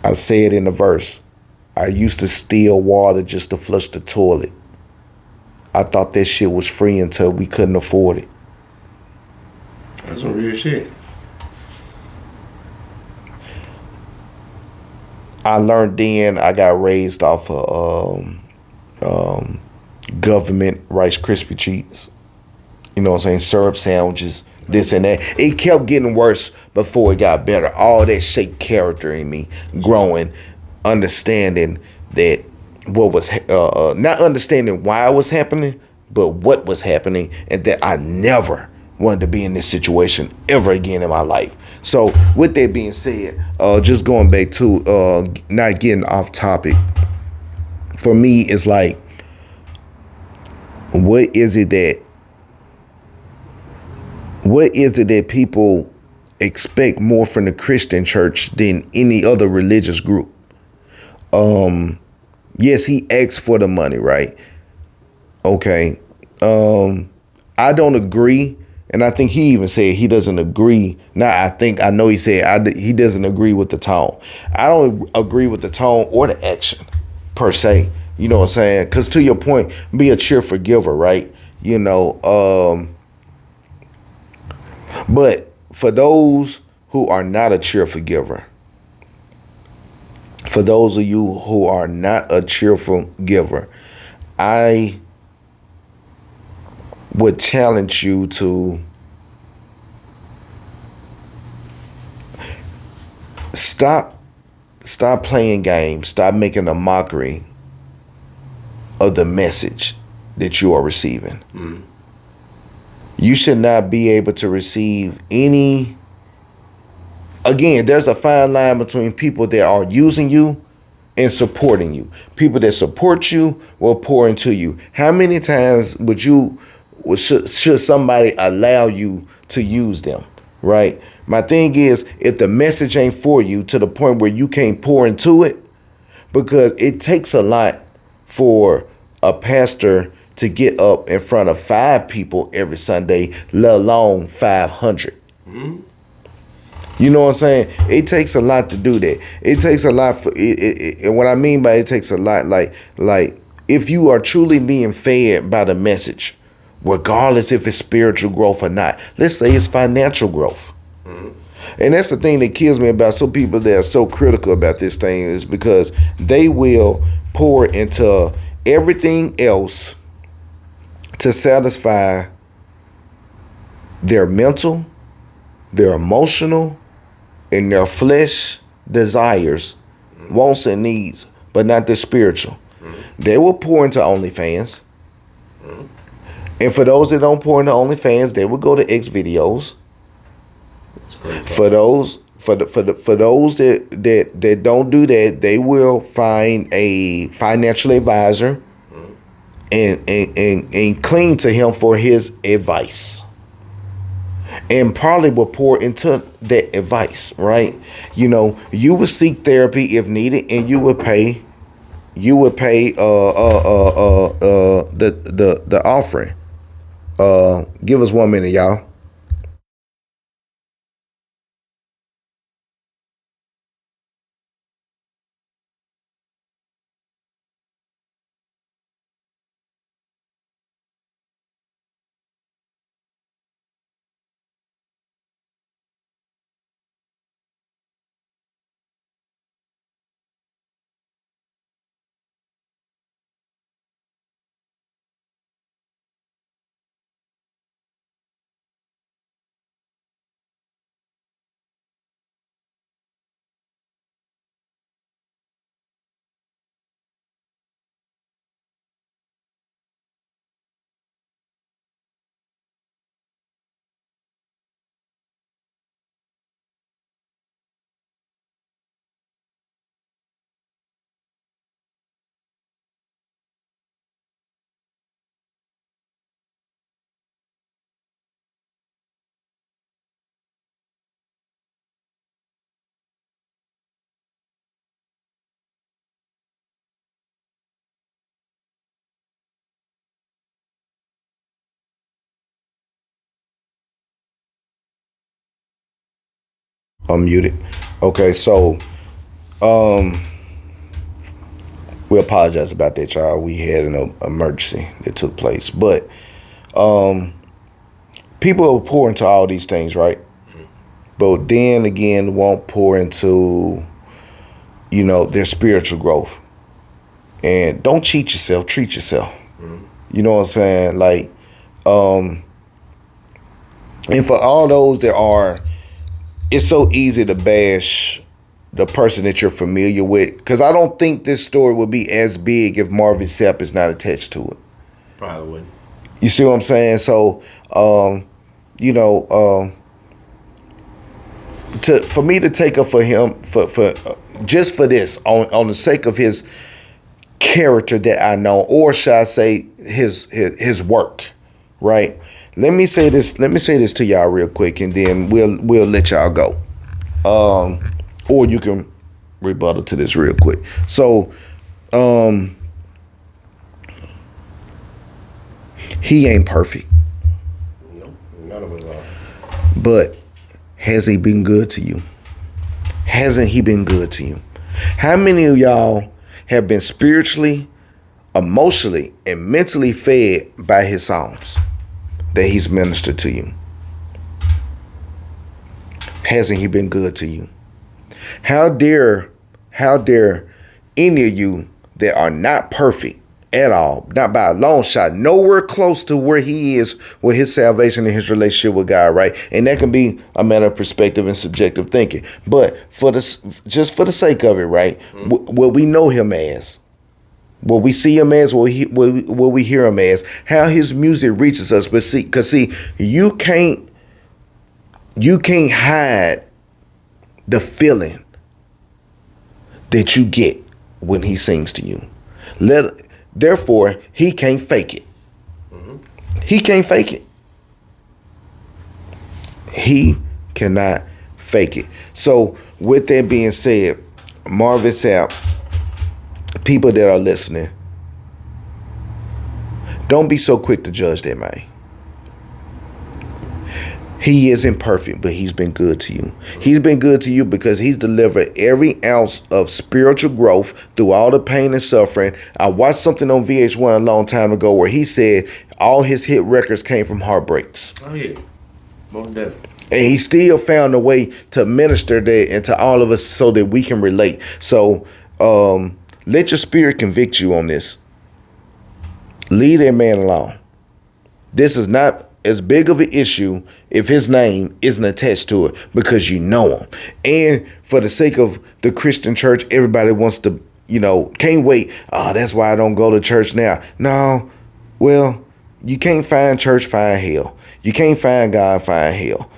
I said in the verse, I used to steal water just to flush the toilet. I thought that shit was free until we couldn't afford it. That's some real shit. I learned then. I got raised off of government Rice Krispie treats. You know what I'm saying? Syrup sandwiches, this and that. It kept getting worse before it got better. All that shaped character in me, growing, understanding that what was, not understanding why it was happening, but what was happening, and that I never wanted to be in this situation ever again in my life. So with that being said, just going back to not getting off topic, for me, it's like, what is it that people expect more from the Christian church than any other religious group? Yes, he asked for the money, right? Okay. I don't agree. And I think he even said he doesn't agree. I know he said he doesn't agree with the tone. I don't agree with the tone or the action per se. You know what I'm saying? Because to your point, be a cheerful giver, right? But for those who are not a cheerful giver, for those of you who are not a cheerful giver, I would challenge you to stop playing games, stop making a mockery of the message that you are receiving. Mm. You should not be able to receive any. Again, there's a fine line between people that are using you and supporting you. People that support you will pour into you. How many times should somebody allow you to use them, right? My thing is, if the message ain't for you to the point where you can't pour into it, because it takes a lot for a pastor to get up in front of 5 people every Sunday, let alone 500. You know what I'm saying? It takes a lot to do that. It takes a lot for it. And what I mean by it takes a lot, like if you are truly being fed by the message, regardless if it's spiritual growth or not, let's say it's financial growth. And that's the thing that kills me about some people that are so critical about this thing, is because they will pour into everything else to satisfy their mental, their emotional, and their flesh desires, wants and needs, but not the spiritual. They will pour into OnlyFans. And for those that don't pour into OnlyFans, they will go to X videos. For those that don't do that, they will find a financial advisor and cling to him for his advice, and probably will pour into that advice, right? You know, you would seek therapy if needed, and you would pay the offering. Give us 1 minute, y'all. Unmuted. Okay, so we apologize about that, y'all. We had an emergency that took place, but people will pour into all these things, right? But then again, won't pour into, you know, their spiritual growth. And don't cheat yourself, treat yourself. You know what I'm saying? Like, and for all those that are, it's so easy to bash the person that you're familiar with, because I don't think this story would be as big if Marvin Sapp is not attached to it. Probably wouldn't. You see what I'm saying? So, you know, for me to take up for him for just for this on the sake of his character that I know, or should I say his work, right? Let me say this to y'all real quick, and then we'll let y'all go. Or you can rebuttal to this real quick. So, he ain't perfect. No, none of us are. But has he been good to you? Hasn't he been good to you? How many of y'all have been spiritually, emotionally, and mentally fed by his songs that he's ministered to you? Hasn't he been good to you? How dare any of you that are not perfect at all, not by a long shot, nowhere close to where he is with his salvation and his relationship with God, right? And that can be a matter of perspective and subjective thinking. But just for the sake of it, right? What we know him as, what we see him as, what we hear him as, how his music reaches us. But see, you can't hide the feeling that you get when he sings to you. Therefore, he can't fake it. He can't fake it. He cannot fake it. So, with that being said, Marvin Sapp people that are listening, don't be so quick to judge that man. He isn't perfect, but he's been good to you. He's been good to you because he's delivered every ounce of spiritual growth through all the pain and suffering. I watched something on VH1 a long time ago where he said all his hit records came from heartbreaks. Oh, yeah. Most definitely. And he still found a way to minister that into all of us so that we can relate. So let your spirit convict you on this. Leave that man alone. This is not as big of an issue if his name isn't attached to it because you know him. And for the sake of the Christian church, everybody wants to, can't wait. Oh, that's why I don't go to church now. No, well, you can't find church, find hell. You can't find God, find hell.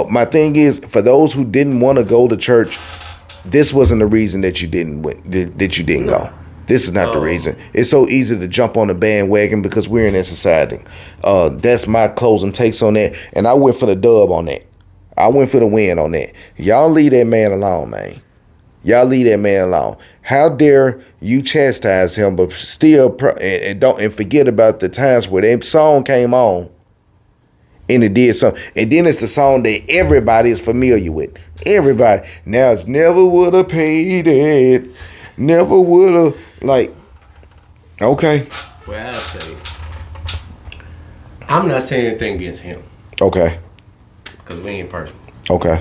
My thing is, for those who didn't want to go to church, this wasn't the reason that you didn't go. This is not the reason. It's so easy to jump on the bandwagon because we're in that society. That's my closing takes on that. And I went for the dub on that. I went for the win on that. Y'all leave that man alone, man. Y'all leave that man alone. How dare you chastise him, but still and forget about the times where that song came on and it did something. And then it's the song that everybody is familiar with. Everybody. Now it's never would have paid it. Never would have, okay. Well, I say, I'm not saying anything against him. Okay. Because we ain't perfect. Okay.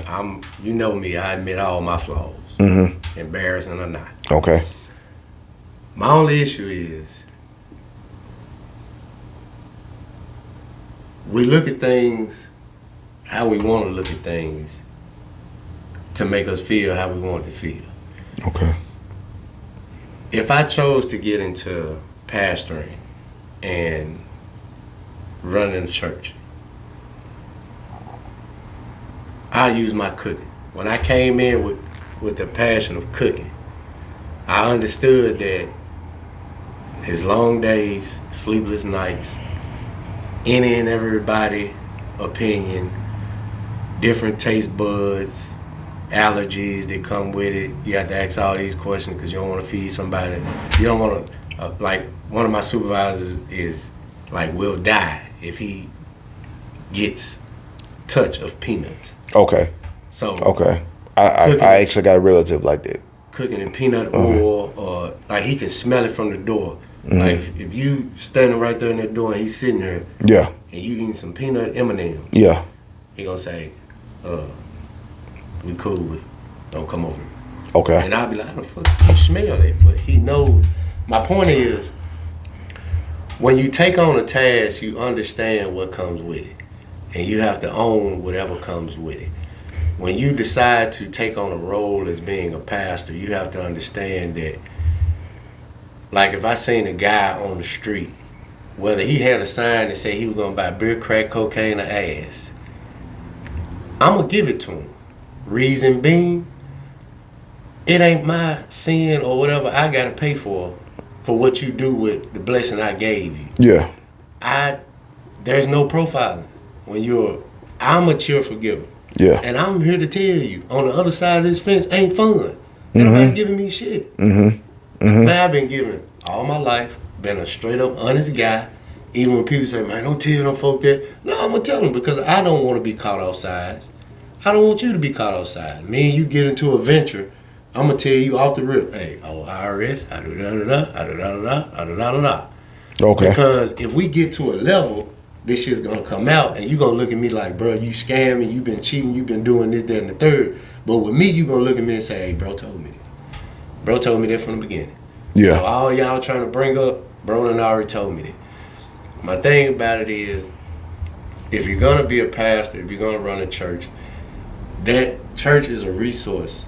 You know me, I admit all my flaws. Mm-hmm. Embarrassing or not. Okay. My only issue is, we look at things how we want to look at things to make us feel how we want to feel. Okay. If I chose to get into pastoring and running a church, I use my cooking. When I came in with the passion of cooking, I understood that his long days, sleepless nights, any and everybody opinion, different taste buds, allergies that come with it. You have to ask all these questions because you don't want to feed somebody. You don't want to, like one of my supervisors is will die if he gets touch of peanuts. Okay. So okay, I actually got a relative like that. Cooking in peanut oil, or he can smell it from the door. Mm-hmm. Like if you standing right there in that door and he's sitting there, yeah, and you eating some peanut M&Ms, yeah, he gonna say, we cool with, don't come over. Okay. And I'll be like, how the fuck you smell it? But he knows. My point is, when you take on a task, you understand what comes with it. And you have to own whatever comes with it. When you decide to take on a role as being a pastor, you have to understand that, if I seen a guy on the street, whether he had a sign that said he was going to buy beer, crack, cocaine, or ass, I'm going to give it to him. Reason being, it ain't my sin or whatever I got to pay for what you do with the blessing I gave you. Yeah. There's no profiling. I'm a cheerful giver. Yeah. And I'm here to tell you, on the other side of this fence ain't fun. Nobody giving me shit. Mm-hmm. Mm-hmm. Man, I've been giving all my life, been a straight up honest guy. Even when people say, man, don't tell them folk that. No, I'm going to tell them because I don't want to be caught off sides. I don't want you to be caught off side. Me and you get into a venture, I'm going to tell you off the rip, hey, IRS, I do da-da-da, I do da-da-da, I do da-da-da. Okay. Because if we get to a level, this shit's going to come out, and you're going to look at me like, bro, you scamming, you been cheating, you been doing this, that, and the third. But with me, you going to look at me and say, hey, bro told me that. Bro told me that from the beginning. Yeah. So all y'all trying to bring up, bro done already told me that. My thing about it is, if you're going to be a pastor, if you're going to run a church, that church is a resource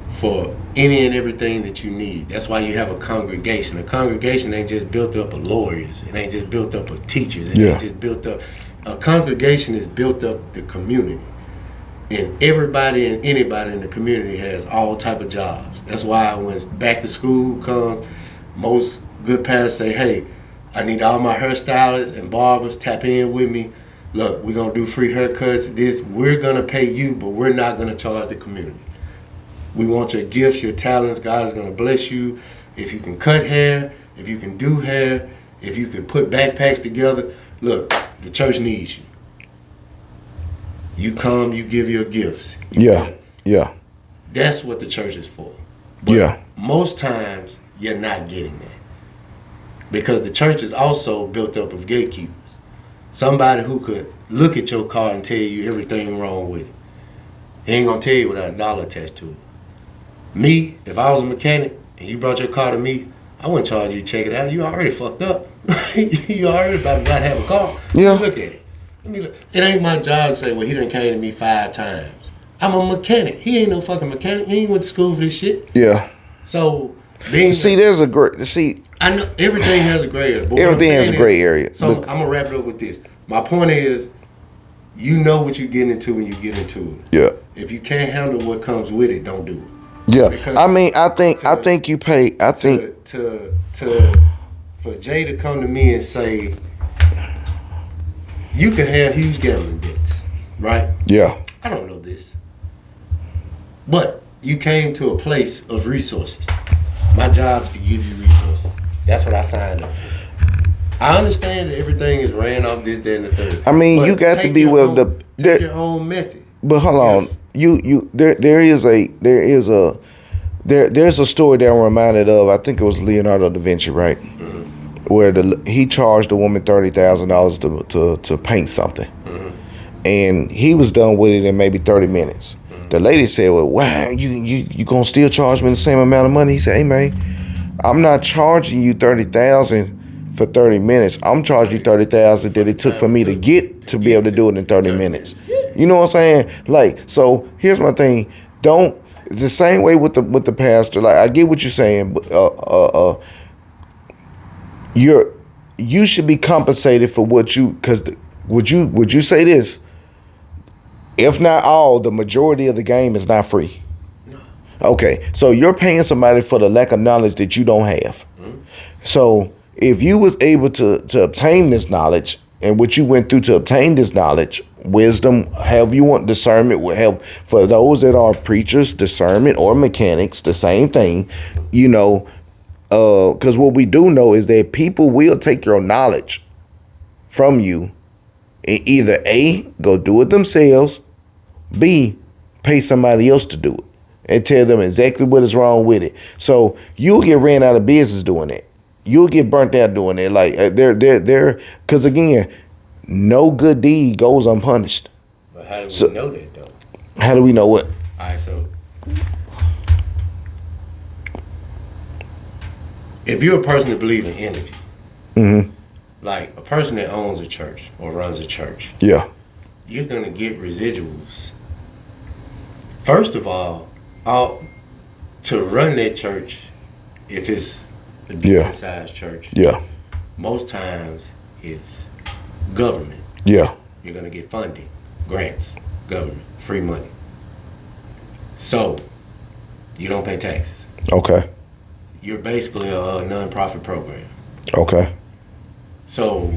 for any and everything that you need. That's why you have a congregation. A congregation ain't just built up of lawyers. It ain't just built up of teachers. It ain't just built up. A congregation is built up the community. And everybody and anybody in the community has all type of jobs. That's why when back to school comes, most good pastors say, hey, I need all my hairstylists and barbers tap in with me. Look, we're going to do free haircuts. We're going to pay you, but we're not going to charge the community. We want your gifts, your talents. God is going to bless you. If you can cut hair, if you can do hair, if you can put backpacks together. Look, the church needs you. You come, you give your gifts. Yeah. That's what the church is for. But most times, you're not getting that. Because the church is also built up of gatekeepers. Somebody who could look at your car and tell you everything wrong with it. He ain't going to tell you without a dollar attached to it. Me, if I was a mechanic and you brought your car to me, I wouldn't charge you to check it out. You already fucked up. You already about to not have a car. Yeah. Look at it. Let me look. It ain't my job to say, well, he done came to me 5 times. I'm a mechanic. He ain't no fucking mechanic. He ain't went to school for this shit. Yeah. So, I know everything has a gray area. Everything has a gray area. So, I'm going to wrap it up with this. My point is, you know what you get into when you get into it. Yeah. If you can't handle what comes with it, don't do it. Yeah. Because I think you pay. For Jay to come to me and say, you could have huge gambling debts, right? Yeah. I don't know this. But you came to a place of resources. My job is to give you resources. That's what I signed up for. I understand that everything is ran off this, that, and the third. I mean, but you got to be willing to take your own method. But hold on, there's a story that I'm reminded of. I think it was Leonardo da Vinci, right? Mm-hmm. Where he charged a woman $30,000 to paint something, and he was done with it in maybe 30 minutes. The lady said, well, wow, you gonna still charge me the same amount of money? He said, hey man, I'm not charging you $30,000 for 30 minutes. I'm charging you $30,000 that it took for me to get to be able to do it in 30 minutes. You know what I'm saying? Like, so here's my thing. It's the same way with the pastor. Like, I get what you're saying, but you should be compensated for what you, because would you say this? If not all, the majority of the game is not free. No. Okay, so you're paying somebody for the lack of knowledge that you don't have. Mm-hmm. So if you was able to obtain this knowledge and what you went through to obtain this knowledge, wisdom, however you want, discernment will help. For those that are preachers, discernment, or mechanics, the same thing, you know, because what we do know is that people will take your knowledge from you and either A, go do it themselves, B, pay somebody else to do it and tell them exactly what is wrong with it. So you'll get ran out of business doing that. You'll get burnt out doing it. Like they're because again, no good deed goes unpunished. But how do we know that though? How do we know what? All right, so if you're a person that believes in energy, mm-hmm. like a person that owns a church or runs a church, yeah, you're gonna get residuals. First of all, to run that church, if it's a decent sized church, most times it's government. Yeah. You're gonna get funding, grants, government, free money. So you don't pay taxes. Okay. You're basically a non-profit program. Okay. So,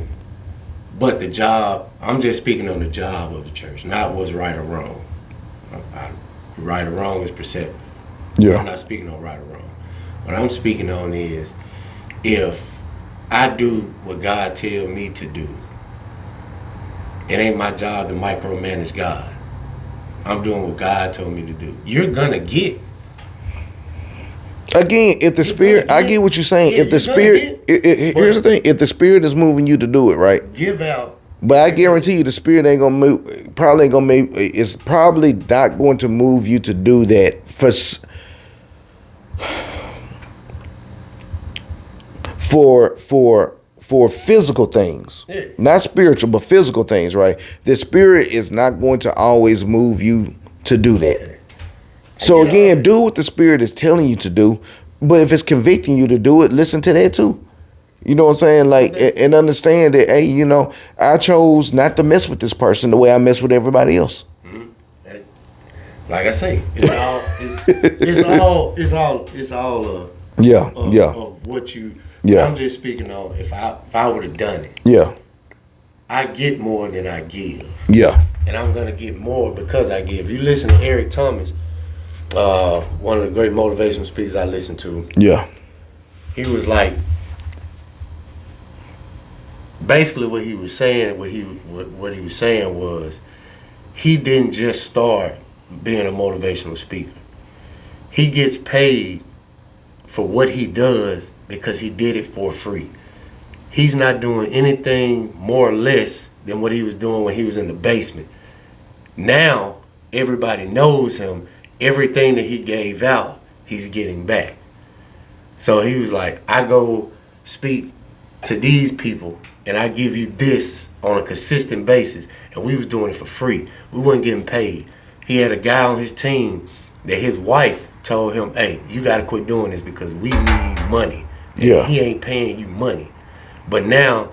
but the job, I'm just speaking on the job of the church, not what's right or wrong. Right or wrong is perceptive. Yeah. I'm not speaking on right or wrong. What I'm speaking on is if I do what God tells me to do, it ain't my job to micromanage God. I'm doing what God told me to do. You're gonna get. Again, if the spirit, I get what you're saying. Yeah, if the spirit, here's the thing: if the spirit is moving you to do it, right? Give out. But I guarantee you, the spirit ain't gonna move. Probably ain't gonna move. It's probably not going to move you to do that for physical things, not spiritual, but physical things, right? The spirit is not going to always move you to do that. So again, do what the spirit is telling you to do. But if it's convicting you to do it, listen to that too. You know what I'm saying? Like, and understand that, hey, you know, I chose not to mess with this person the way I mess with everybody else. Mm-hmm. Like I say, it's all of what you. Yeah. I'm just speaking on if I would have done it. Yeah. I get more than I give. Yeah. And I'm gonna get more because I give. You listen to Eric Thomas. one of the great motivational speakers I listen to. Yeah. He was like, basically what he was saying was he didn't just start being a motivational speaker. He gets paid for what he does because he did it for free. He's not doing anything more or less than what he was doing when he was in the basement. Now everybody knows him. Everything that he gave out, he's getting back. So he was like, I go speak to these people and I give you this on a consistent basis. And we was doing it for free. We wasn't getting paid. He had a guy on his team that his wife told him, hey, you got to quit doing this because we need money. And Yeah. he ain't paying you money. But now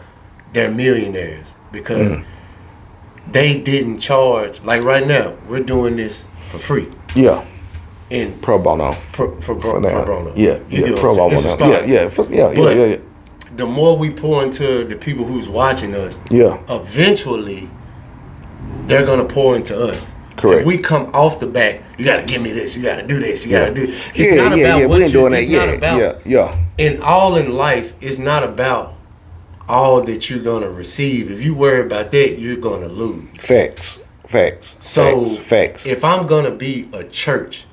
they're millionaires because they didn't charge. Like right now, we're doing this for free. Yeah. And Pro bono. for For pro now. bono. Yeah. You Yeah. do Pro it. bono. It's a Yeah. start. Yeah. The more we pour into the people who's watching us, Yeah. eventually they're gonna pour into us. Correct. If we come off the back, you gotta give me this, you gotta do this, you Yeah. gotta do. It's Yeah. not Yeah. about Yeah. what We ain't you- doing that. it's not about- Yeah. in life, it's not about all that you're gonna receive. If you worry about that, you're gonna lose. Facts. So Facts. if I'm gonna be a church,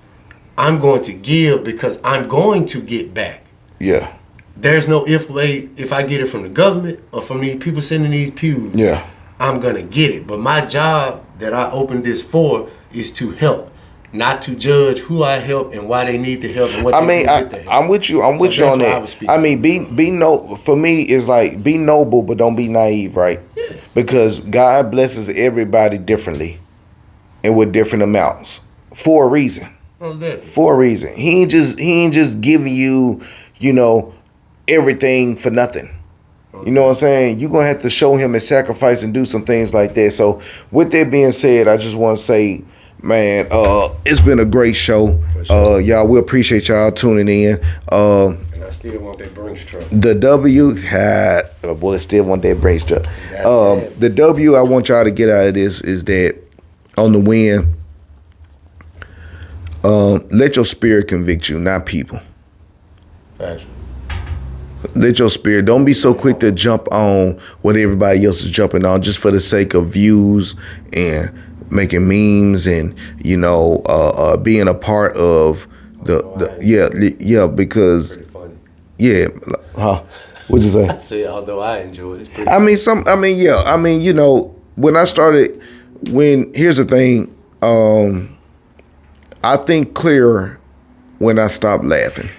I'm going to give because I'm going to get back. Yeah. There's no if I get it from the government or from these people sitting in these pews, Yeah. I'm gonna get it. But my job that I opened this for is to help, not to judge who I help and why they need the help and what I they mean, do with the help. I'm with you. I'm So with you that's on why I that. was speaking. I mean, be no. For me, it's like be noble, but don't be naive, right? Yeah. Because God blesses everybody differently, and with different amounts for a reason. Oh, that. For a reason. He ain't just giving you, everything for nothing. You know what I'm saying? You're gonna have to show him and sacrifice and do some things like that. So with that being said, I just want to say, man, it's been a great show. sure. Y'all, we appreciate y'all tuning in. And I still want that Brinks truck. The W, boy, still want that Brinks truck. The W I want y'all to get out of this is that on the win, let your spirit convict you, not people. Actually. Let your spirit. Don't be so quick to jump on what everybody else is jumping on just for the sake of views and making memes and being a part of because Pretty funny. What'd you say? I said, although I enjoy it, it's pretty. When I started, here's the thing, I think clearer when I stop laughing.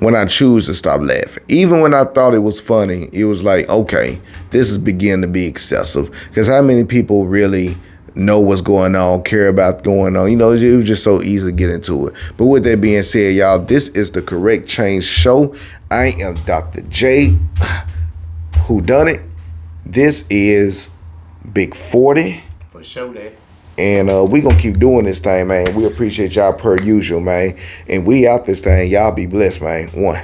When I choose to stop laughing. Even when I thought it was funny, it was like, okay, this is beginning to be excessive. Because how many people really know what's going on, care about going on? It was just so easy to get into it. But with that being said, y'all, this is the Correct Change Show. I am Dr. J, who done it. This is Big 40. For sure that. And we going to keep doing this thing, man. We appreciate y'all per usual, man. And we out this thing. Y'all be blessed, man. One.